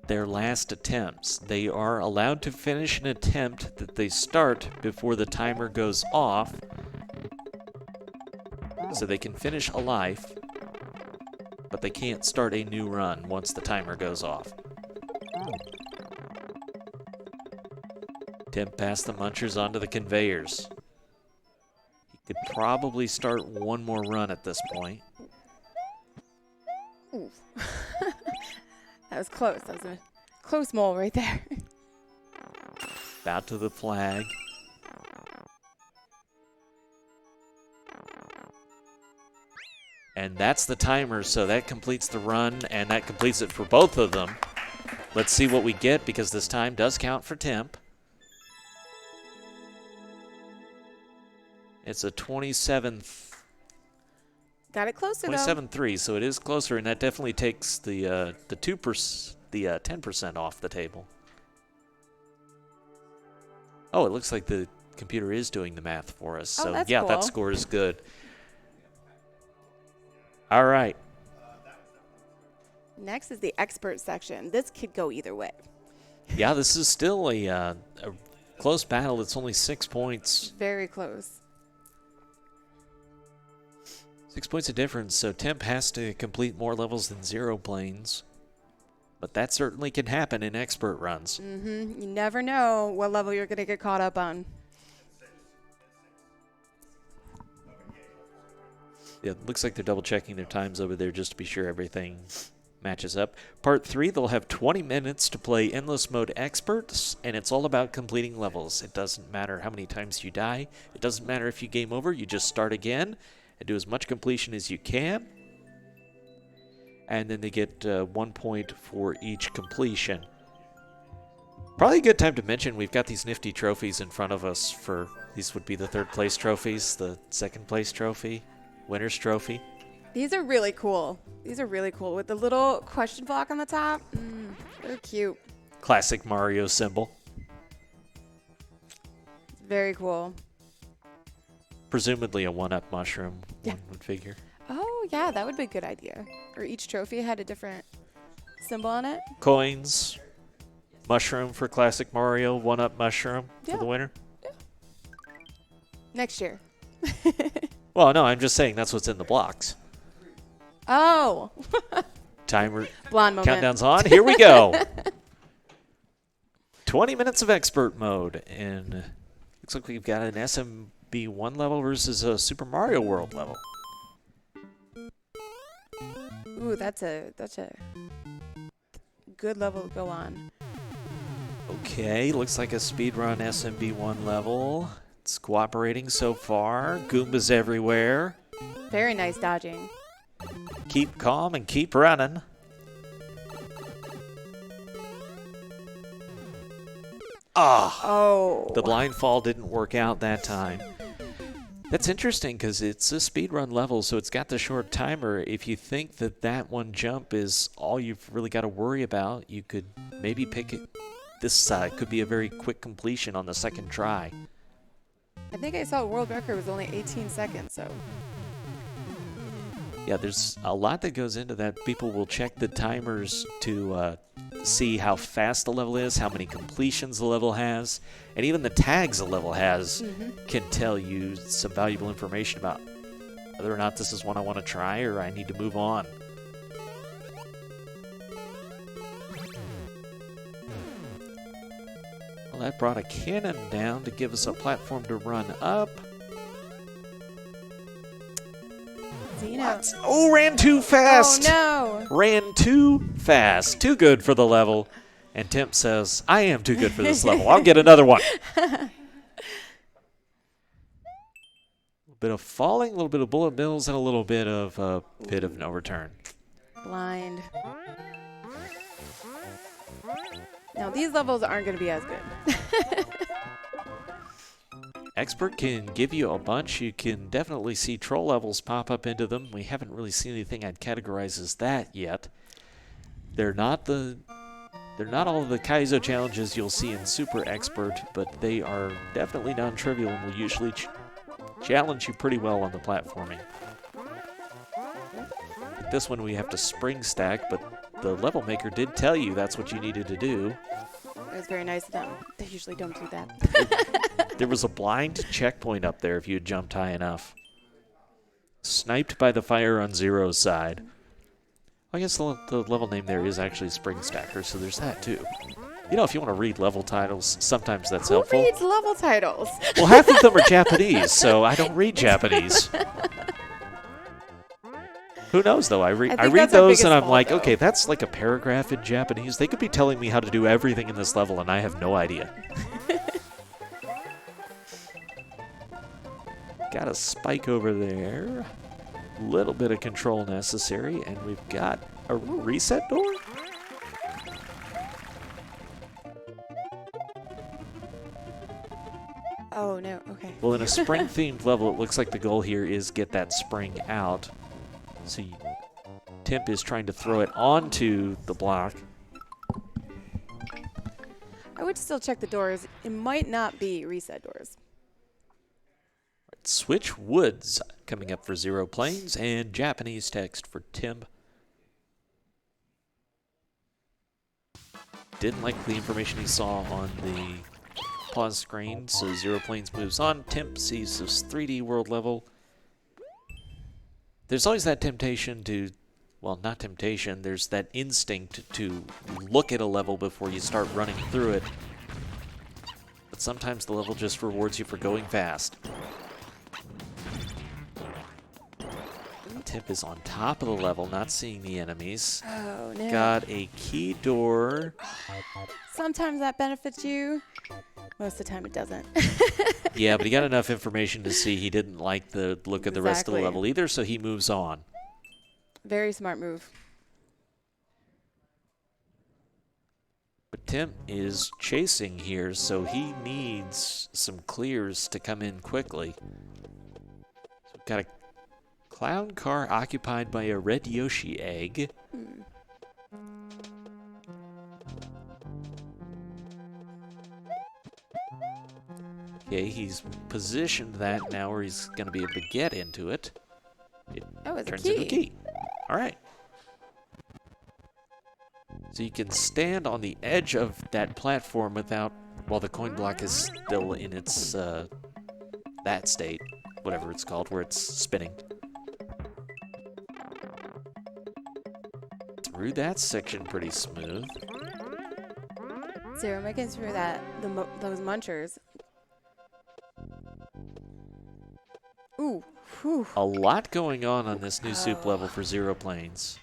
their last attempts, they are allowed to finish an attempt that they start before the timer goes off, so they can finish a life, but they can't start a new run once the timer goes off. Timp passed the munchers onto the conveyors. He could probably start one more run at this point. Ooh. That was close. That was a close mole right there. Bow to the flag. And that's the timer, so that completes the run, and that completes it for both of them. Let's see what we get, because this time does count for Timp. It's a 27th. Got it closer though. 27-3, so it is closer, and that definitely takes the 10% off the table. Oh, it looks like the computer is doing the math for us. So that's yeah, cool. that score is good. All right. Next is the expert section. This could go either way. Yeah, this is still a close battle. It's only 6 points. Very close. 6 points of difference, so Timp has to complete more levels than Xeroplanes. But that certainly can happen in expert runs. Mm-hmm. You never know what level you're going to get caught up on. Yeah, it looks like they're double-checking their times over there just to be sure everything matches up. Part 3, they'll have 20 minutes to play Endless Mode Experts, and it's all about completing levels. It doesn't matter how many times you die. It doesn't matter if you game over. You just start again and do as much completion as you can. And then they get 1 point for each completion. Probably a good time to mention we've got these nifty trophies in front of us. For these would be the 3rd place trophies, the 2nd place trophy, winner's trophy. These are really cool. They're really cool with the little question block on the top. They're cute. classic Mario symbol. Very cool. Presumably a one-up mushroom, Yeah. one would figure. Oh, yeah, that would be a good idea. Or each trophy had a different symbol on it. Coins, mushroom for classic Mario, one-up mushroom for the winner. Yeah. Next year. Well, no, I'm just saying that's what's in the blocks. Oh. Timer Blonde moment. countdown's on. Here we go. 20 minutes of expert mode, and looks like we've got an SMB1 level versus a Super Mario World level. Ooh, that's a good level to go on. Okay, looks like a speedrun SMB1 level. It's cooperating so far. Goombas everywhere. Very nice dodging. Keep calm and keep running. Ah! Oh. The blind fall didn't work out that time. That's interesting because it's a speedrun level, so it's got the short timer. If you think that that one jump is all you've really got to worry about, you could maybe pick it. This could be a very quick completion on the second try. I think I saw world record was only 18 seconds, so. Yeah, there's a lot that goes into that. People will check the timers to see how fast the level is, how many completions the level has, and even the tags the level has can tell you some valuable information about whether or not this is one I want to try or I need to move on. Well, that brought a cannon down to give us a platform to run up. What? Oh, ran too fast! Oh, no! Ran too fast. Too good for the level. And Timp says, I am too good for this level. I'll get another one. A little bit of falling, a little bit of bullet bills, and a little bit of pit of no return. Blind. Now, these levels aren't going to be as good. Expert can give you a bunch. You can definitely see troll levels pop up into them. We haven't really seen anything I'd categorize as that yet. They're not all of the Kaizo challenges you'll see in Super Expert, but they are definitely non-trivial and will usually challenge you pretty well on the platforming. Like this one we have to spring stack, but the level maker did tell you that's what you needed to do. It was very nice of them. They usually don't do that. There was a blind checkpoint up there if you had jumped high enough. Sniped by the fire on Zero's side. I guess the level name there is actually Spring Stacker, so there's that too. You know, if you want to read level titles, sometimes that's helpful. Who reads level titles? Well, half of them are Japanese, so I don't read Japanese. Who knows, though? I read those and I'm like, though. okay, that's like a paragraph in Japanese. They could be telling me how to do everything in this level, and I have no idea. Got a spike over there. Little bit of control necessary, and we've got a reset door? Oh, no. Okay. Well, in a spring-themed level, it looks like the goal here is get that spring out. So Timp is trying to throw it onto the block. I would still check the doors. It might not be reset doors. Switch Woods coming up for xeroplanes, and Japanese text for Timp. Didn't like the information he saw on the pause screen, so xeroplanes moves on. Timp sees this 3D world level. There's always that temptation to, well, not temptation, there's that instinct to look at a level before you start running through it. But sometimes the level just rewards you for going fast. Timp is on top of the level, not seeing the enemies. Oh, no. Got a key door. Sometimes that benefits you. Most of the time it doesn't. Yeah, but he got enough information to see he didn't like the look of the rest of the Exactly. level either, so he moves on. Very smart move. But Timp is chasing here, so he needs some clears to come in quickly. So we've got a clown car occupied by a red Yoshi egg. Okay, he's positioned that now where he's going to be able to get into it. It Oh, it's turns a into a key. key. All right. So you can stand on the edge of that platform while the coin block is still in its, that state, whatever it's called, where it's spinning. Through that section pretty smooth. Zero making through those munchers. Ooh, whew. A lot going on this new soup level for Xeroplanes.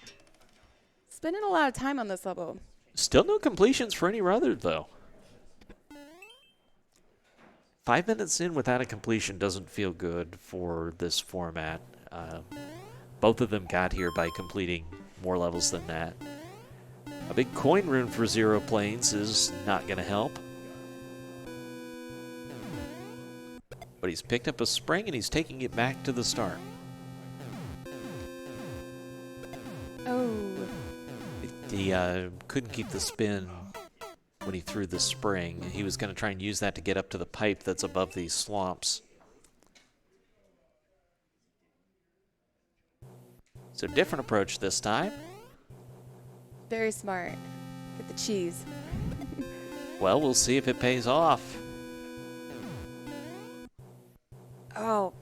Spending a lot of time on this level. Still no completions for any other, though. 5 minutes in without a completion doesn't feel good for this format. Both of them got here by completing more levels than that. A big coin rune for Xeroplanes is not going to help. But he's picked up a spring and he's taking it back to the start. Oh. He couldn't keep the spin when he threw the spring. He was going to try and use that to get up to the pipe that's above these swamps. So different approach this time. Very smart. Get the cheese. Well, we'll see if it pays off. Oh.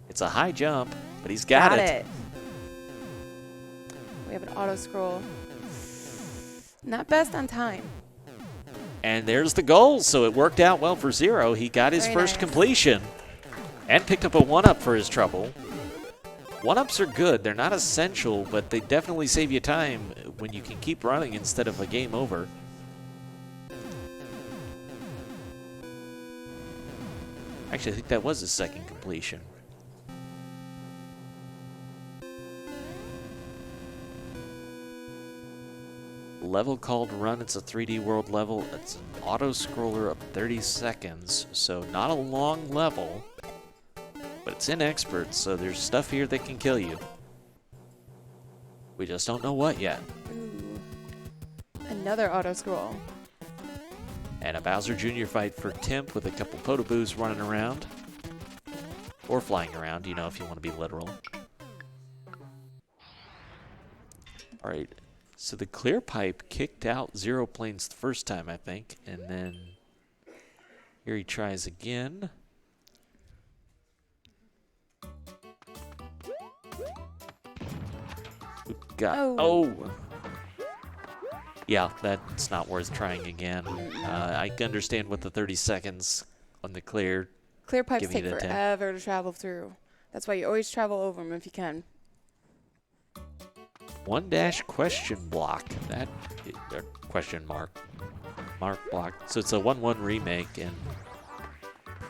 It's a high jump, but he's got it. We have an auto scroll. Not best on time. And there's the goal, so it worked out well for Zero. He got his Very first nice. completion and picked up a 1-up for his trouble. 1-ups are good. They're not essential, but they definitely save you time when you can keep running instead of a game over. Actually, I think that was his second completion. Level called Run. It's a 3D world level. It's an auto-scroller of 30 seconds, so not a long level, but it's in Expert, so there's stuff here that can kill you. We just don't know what yet. Ooh. Another auto scroll. And a Bowser Jr. fight for Timp with a couple Podoboos running around. Or flying around, you know, if you want to be literal. Alright, so the clear pipe kicked out Xeroplanes the first time, I think. And then here he tries again. Oh! Yeah, that's not worth trying again. I understand what the 30 seconds on the clear. Clear pipes Give me take the 10. forever to travel through. That's why you always travel over them if you can. 1- question block. That question mark block. So it's a 1-1 remake, and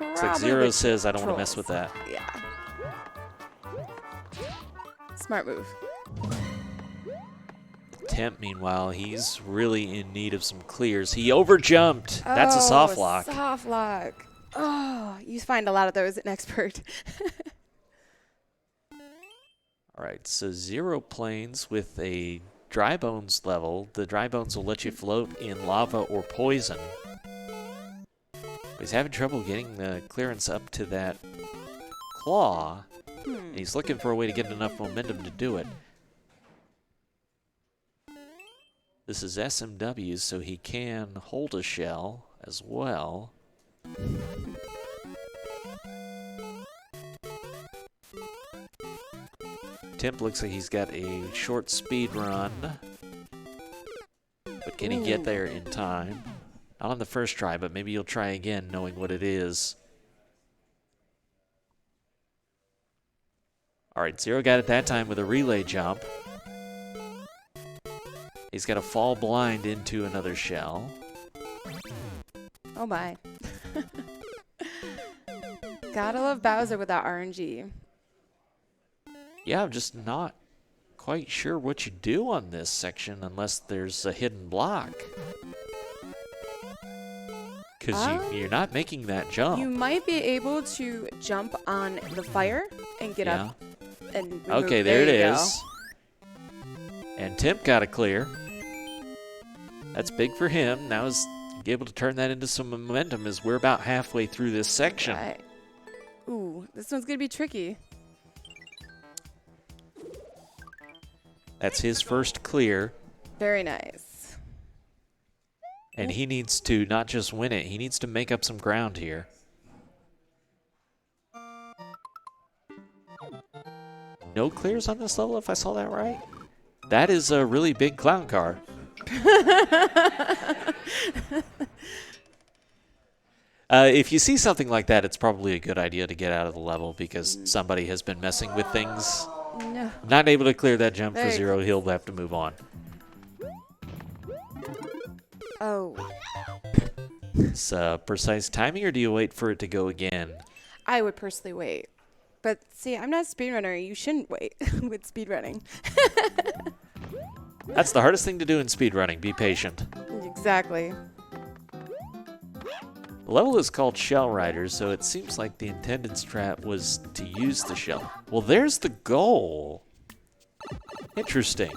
it's like Zero says, I don't want to mess with that. Yeah. Smart move. Timp, meanwhile, he's really in need of some clears. He overjumped. That's a soft lock. Soft lock. Oh, you find a lot of those in Expert. All right, so Xeroplanes with a dry bones level. The dry bones will let you float in lava or poison. But he's having trouble getting the clearance up to that claw. And he's looking for a way to get enough momentum to do it. This is SMW, so he can hold a shell as well. Timp looks like he's got a short speed run. But can he get there in time? Not on the first try, but maybe you'll try again knowing what it is. Alright, Zero got it that time with a relay jump. He's got to fall blind into another shell. Oh my. Gotta love Bowser without RNG. Yeah, I'm just not quite sure what you do on this section unless there's a hidden block. Because you're not making that jump. You might be able to jump on the fire and get up. And remove. Okay, there it you is. And Timp got a clear. That's big for him. Now his be able to turn that into some momentum as we're about halfway through this section. Right. Ooh, this one's going to be tricky. That's his first clear. Very nice. And he needs to not just win it, he needs to make up some ground here. No clears on this level, if I saw that right. That is a really big clown car. If you see something like that, it's probably a good idea to get out of the level because somebody has been messing with things. No. Not able to clear that jump for Very Zero, he'll have to move on. Oh. It's precise timing, or do you wait for it to go again? I would personally wait. But see, I'm not a speedrunner. You shouldn't wait with speedrunning. That's the hardest thing to do in speedrunning. Be patient. Exactly. The level is called Shell Riders, so it seems like the intended strat was to use the shell. Well, there's the goal. Interesting.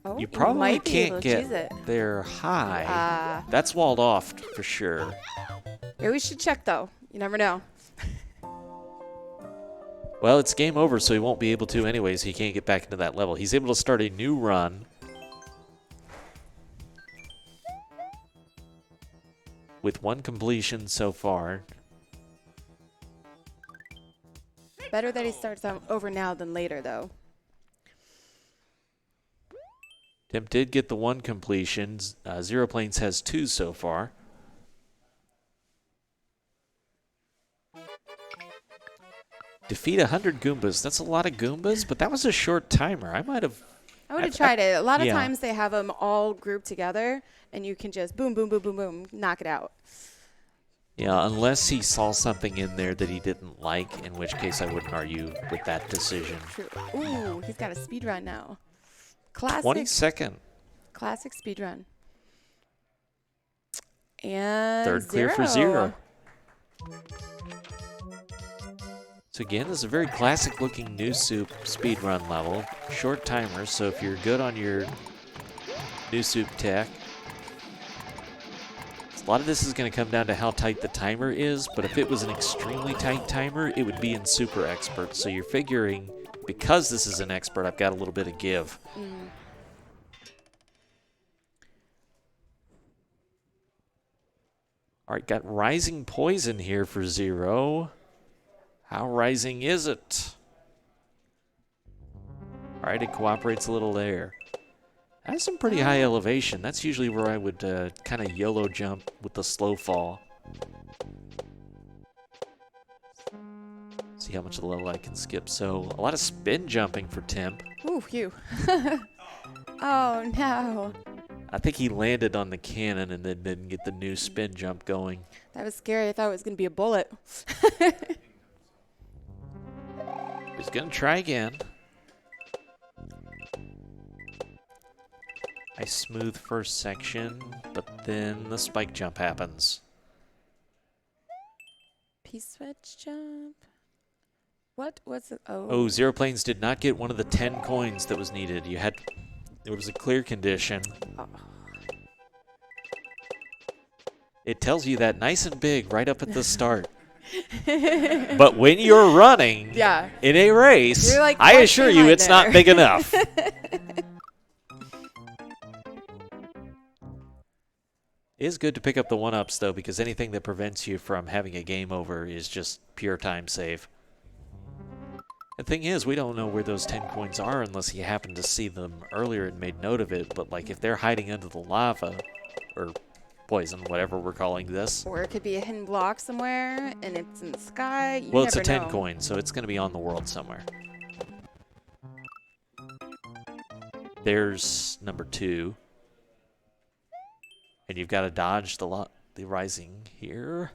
Oh, You probably might be able can't to choose get it. there high. That's walled off for sure. Maybe we should check, though. You never know. Well, it's game over, so he won't be able to anyways. He can't get back into that level. He's able to start a new run with one completion so far. Better that he starts out over now than later, though. Timp did get the one completion. Xeroplanes has 2 so far. Defeat 100 Goombas. That's a lot of Goombas, but that was a short timer. I would have tried it. A lot of yeah. times they have them all grouped together, and you can just boom, boom, boom, boom, boom, knock it out. Yeah, unless he saw something in there that he didn't like, in which case I wouldn't argue with that decision. True. Ooh, he's got a speedrun now. Classic. 22nd. Classic speedrun. And Third clear for Zero. So again, this is a very classic looking new soup speedrun level. Short timer, so if you're good on your new soup tech, a lot of this is going to come down to how tight the timer is, but if it was an extremely tight timer, it would be in super expert. So you're figuring, because this is an expert, I've got a little bit of give. All right, got Rising Poison here for Zero. How rising is it? All right, it cooperates a little there. That's some pretty high elevation. That's usually where I would kind of YOLO jump with the slow fall. See how much of the level I can skip. So a lot of spin jumping for Timp. Ooh, phew. Oh, no. I think he landed on the cannon and then didn't get the new spin jump going. That was scary. I thought it was going to be a bullet. He's going to try again. Nice smooth first section, but then the spike jump happens. P-switch jump. What was it? Oh. Oh, Xeroplanes did not get one of the 10 coins that was needed. There was a clear condition. Oh. It tells you that nice and big right up at the start. But when you're running in a race, like, I assure you it's not big enough. It is good to pick up the one-ups, though, because anything that prevents you from having a game over is just pure time save. The thing is, we don't know where those 10 coins are unless you happen to see them earlier and made note of it. But, like, if they're hiding under the lava, or poison, whatever we're calling this. Or it could be a hidden block somewhere, and it's in the sky. Well, it's a 10 coin, so it's going to be on the world somewhere. There's number 2. And you've got to dodge the rising here.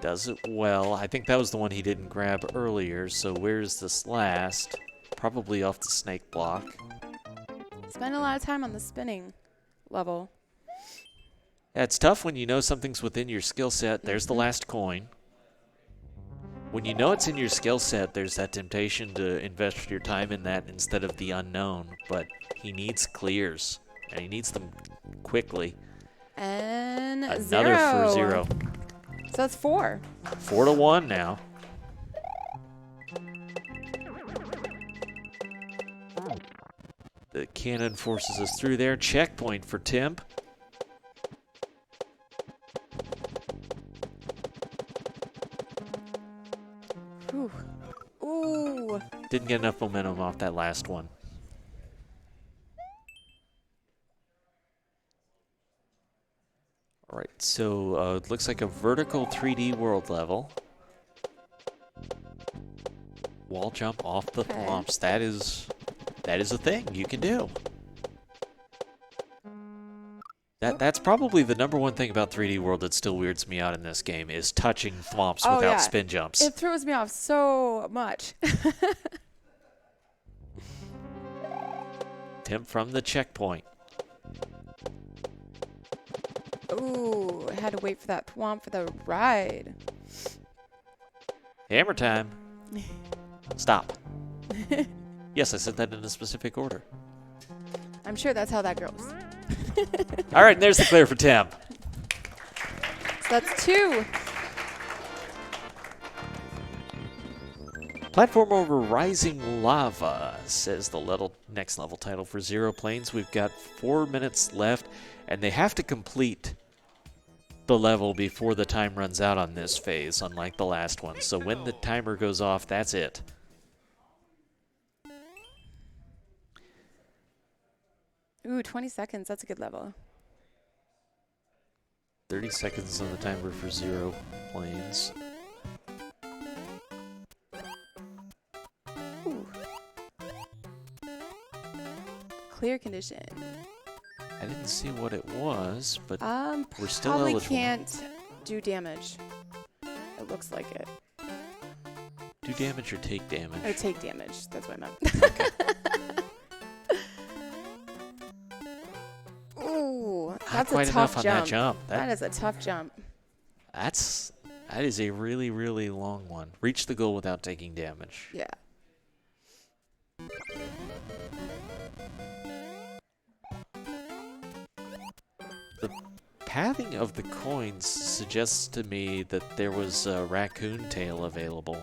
Does it well. I think that was the one he didn't grab earlier, so where's this last? Probably off the snake block. Spend a lot of time on the spinning level. Yeah, it's tough when you know something's within your skill set. There's the last coin. When you know it's in your skill set, there's that temptation to invest your time in that instead of the unknown. But he needs clears, and he needs them quickly. And Another for 0. So that's 4. 4-1 now. The cannon forces us through there. Checkpoint for Timp. Ooh. Ooh. Didn't get enough momentum off that last one. All right, so it looks like a vertical 3D world level. Wall jump off the thwomps. That is a thing you can do. That's probably the #1 thing about 3D World that still weirds me out in this game is touching thwomps without spin jumps. It throws me off so much. Timp from the checkpoint. Ooh, I had to wait for that thwomp for the ride. Hammer time. Stop. Yes, I said that in a specific order. I'm sure that's how that goes. All right, and there's the clear for Timp. So that's 2. Platform over Rising Lava, says the next level title for Xeroplanes. We've got 4 minutes left, and they have to complete the level before the time runs out on this phase, unlike the last one. So when the timer goes off, that's it. Ooh, 20 seconds. That's a good level. 30 seconds on the timer for Xeroplanes. Ooh. Clear condition. I didn't see what it was, but we're still probably eligible. Can't do damage. It looks like it. Do damage or take damage? Or take damage. That's what I meant. Ooh, that's quite a enough tough on jump. that jump. That is a tough jump. That is a really, really long one. Reach the goal without taking damage. Yeah. The pathing of the coins suggests to me that there was a raccoon tail available.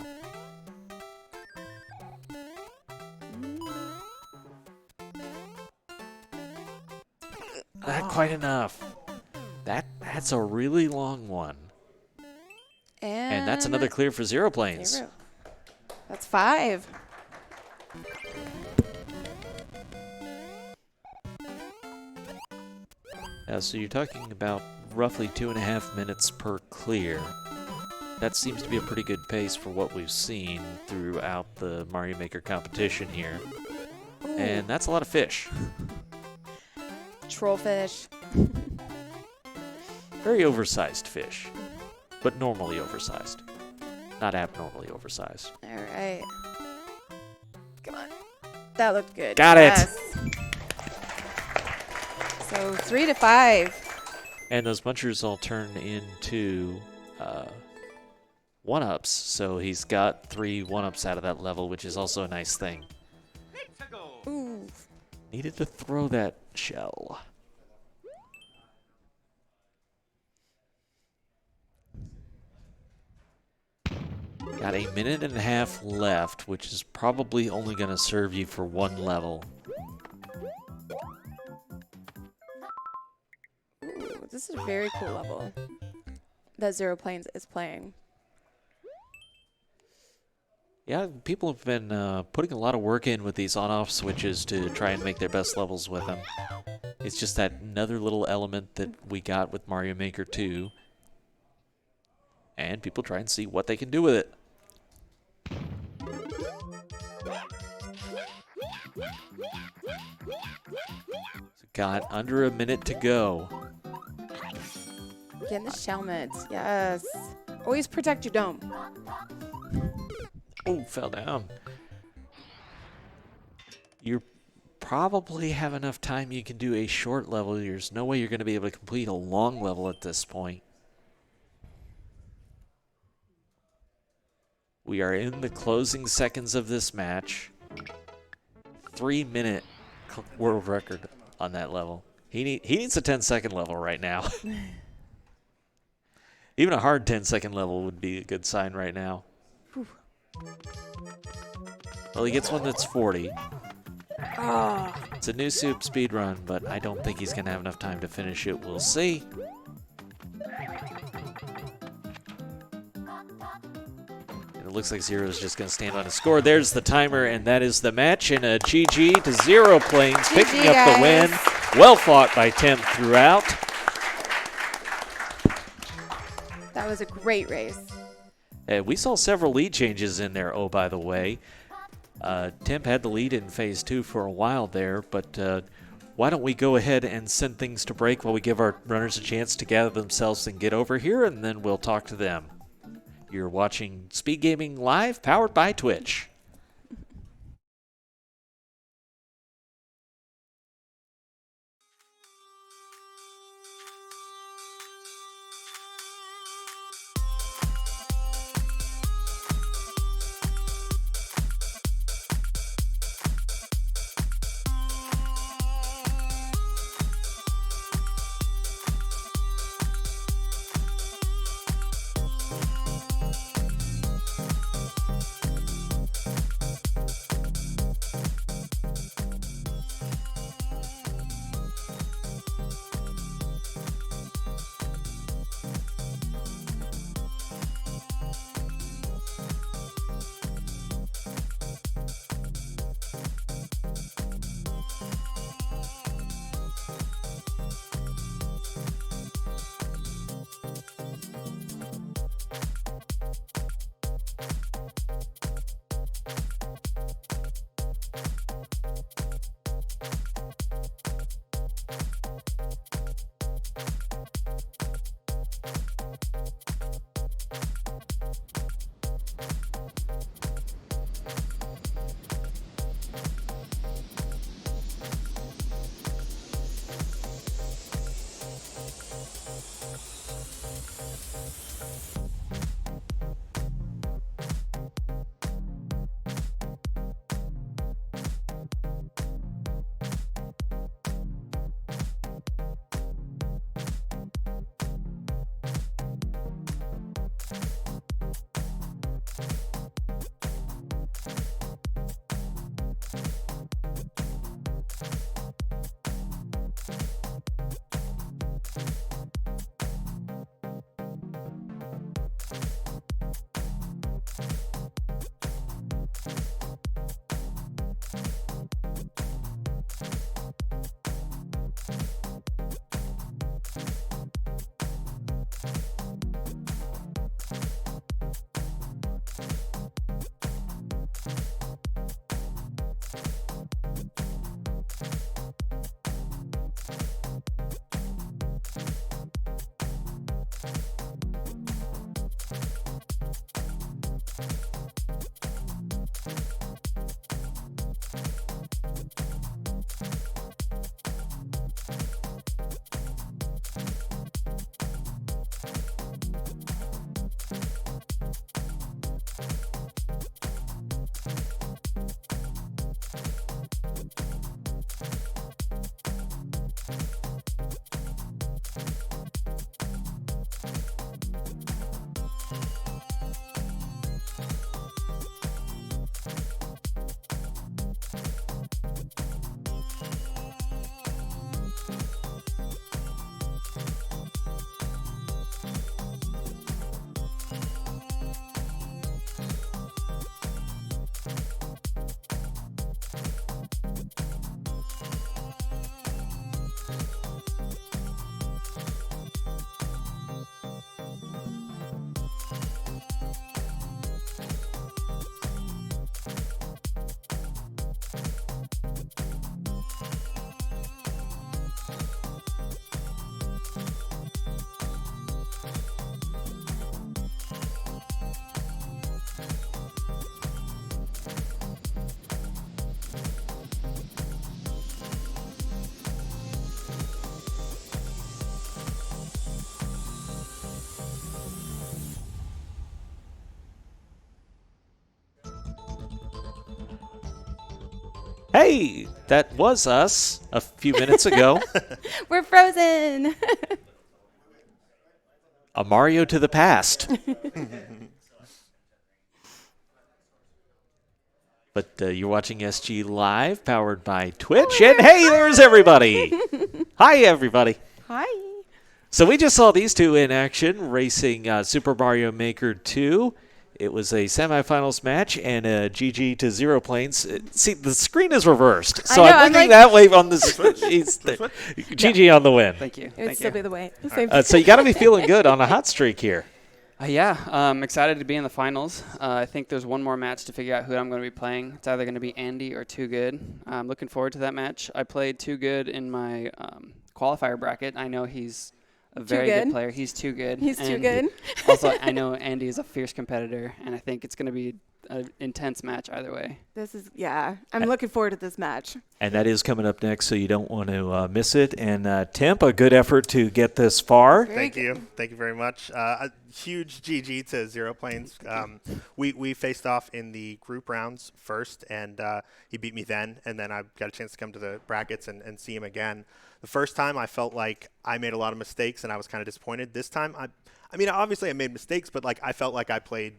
Not quite enough. That's a really long one. And that's another clear for Xeroplanes. That's 5. So you're talking about roughly 2.5 minutes per clear. That seems to be a pretty good pace for what we've seen throughout the Mario Maker competition here. Ooh. And that's a lot of fish. Trollfish. Very oversized fish, but normally oversized. Not abnormally oversized. All right. Come on. That looked good. Got it. So 3-5. And those munchers all turn into 1-ups. So he's got 3 1-ups out of that level, which is also a nice thing. Ooh. Needed to throw that shell. Got 1.5 minutes left, which is probably only going to serve you for 1 level. Ooh, this is a very cool level that Xeroplanes is playing. Yeah, people have been putting a lot of work in with these on-off switches to try and make their best levels with them. It's just that another little element that we got with Mario Maker 2. And people try and see what they can do with it. So got under 1 minute to go. Getting the shell mitts. Yes. Always protect your dome. Oh, fell down. You probably have enough time you can do a short level. There's no way you're going to be able to complete a long level at this point. We are in the closing seconds of this match. 3-minute world record on that level. He needs a 10-second level right now. Even a hard 10-second level would be a good sign right now. Whew. Well, he gets one that's 40. Oh. It's a new soup speedrun, but I don't think he's going to have enough time to finish it. We'll see. And it looks like Zero is just going to stand on his score. There's the timer, and that is the match. And a GG to Xeroplanes, picking up the win. Well fought by Timp throughout. That was a great race. We saw several lead changes in there, oh, by the way. Timp had the lead in Phase 2 for a while there, but why don't we go ahead and send things to break while we give our runners a chance to gather themselves and get over here, and then we'll talk to them. You're watching Speed Gaming Live, powered by Twitch. Hey, that was us a few minutes ago. We're frozen. A Mario to the past. But you're watching SG Live, powered by Twitch. And hey, there's everybody. Hi, everybody. Hi. So we just saw these two in action racing Super Mario Maker 2. It was a semifinals match and a GG to xeroplanes. See, the screen is reversed. So I'm looking that way on the GG on the win. Thank you. It would still be the way. So you got to be feeling good on a hot streak here. Yeah, I'm excited to be in the finals. I think there's one more match to figure out who I'm going to be playing. It's either going to be Andy or Too Good. I'm looking forward to that match. I played Too Good in my qualifier bracket. I know he's a very good player. He's too good. He's too good. Also, I know Andy is a fierce competitor, and I think it's going to be an intense match either way. I'm looking forward to this match. And that is coming up next, so you don't want to miss it. And Timp, a good effort to get this far. Thank you very much. A huge GG to xeroplanes. We faced off in the group rounds first, and he beat me then. And then I got a chance to come to the brackets and see him again. The first time I felt like I made a lot of mistakes, and I was kind of disappointed. This time, I mean, obviously I made mistakes, but like I felt like I played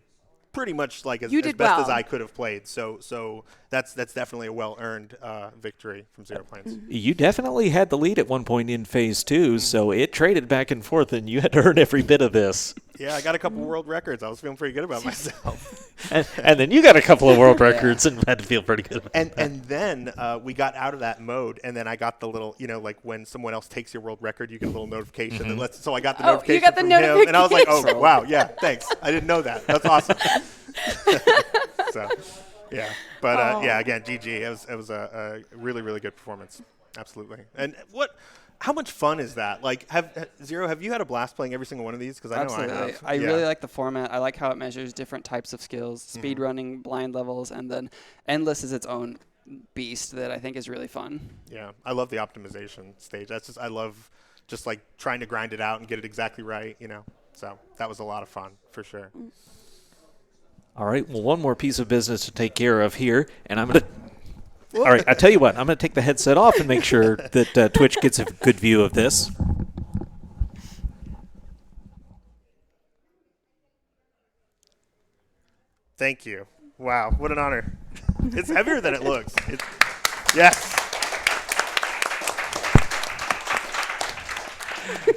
pretty much like as best as I could have played. So that's definitely a well-earned victory from xeroplanes. You definitely had the lead at one point in phase 2, so it traded back and forth, and you had to earn every bit of this. Yeah, I got a couple world records. I was feeling pretty good about myself. and then you got a couple of world records and had to feel pretty good about and then we got out of that mode, and then I got the little, like when someone else takes your world record, you get a little notification. That lets, so I got the notification you got the from notification. him, and I was like, oh, wow, yeah, thanks. I didn't know that. That's awesome. So, yeah. But, yeah, again, GG. It was a really, really good performance. Absolutely. And how much fun is that? Like, have you had a blast playing every single one of these? Because I know I have. I really like the format. I like how it measures different types of skills, speed running, blind levels, and then Endless is its own beast that I think is really fun. Yeah, I love the optimization stage. I love just like trying to grind it out and get it exactly right, So that was a lot of fun for sure. All right, well, one more piece of business to take care of here, and I'm going to... All right, I tell you what, I'm going to take the headset off and make sure that Twitch gets a good view of this. Thank you. Wow, what an honor. It's heavier than it looks. Yes.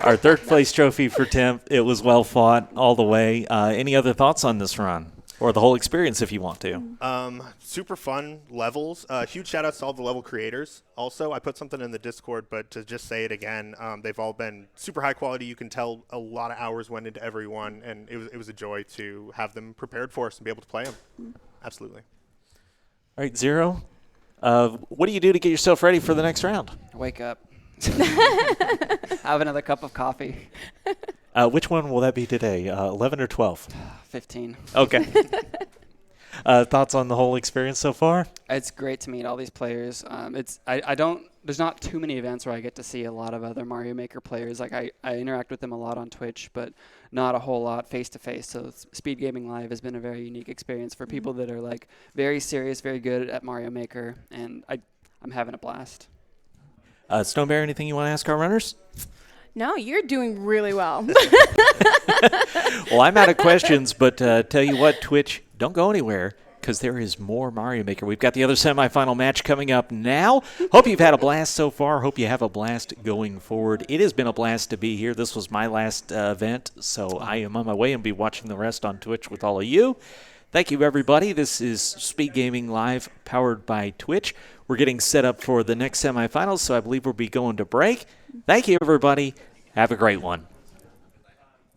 Our third place trophy for Timp. It was well fought all the way. Any other thoughts on this run? Or the whole experience if you want to. Super fun levels. Huge shout outs to all the level creators. Also, I put something in the Discord, but to just say it again, they've all been super high quality. You can tell a lot of hours went into every one, and it was a joy to have them prepared for us and be able to play them. Absolutely. All right, Zero. What do you do to get yourself ready for the next round? Wake up. Have another cup of coffee. Which one will that be today, 11 or 12? 15. Okay. Thoughts on the whole experience so far? It's great to meet all these players. There's not too many events where I get to see a lot of other Mario Maker players. Like I interact with them a lot on Twitch, but not a whole lot face to face. So SpeedGaming Live has been a very unique experience for people that are like very serious, very good at Mario Maker, and I'm having a blast. Stonebear, anything you want to ask our runners? No, you're doing really well. Well, I'm out of questions, but tell you what, Twitch, don't go anywhere because there is more Mario Maker. We've got the other semifinal match coming up now. Hope you've had a blast so far. Hope you have a blast going forward. It has been a blast to be here. This was my last event, so I am on my way and be watching the rest on Twitch with all of you. Thank you, everybody. This is SpeedGaming Live, powered by Twitch. We're getting set up for the next semifinals, so I believe we'll be going to break. Thank you, everybody. Have a great one.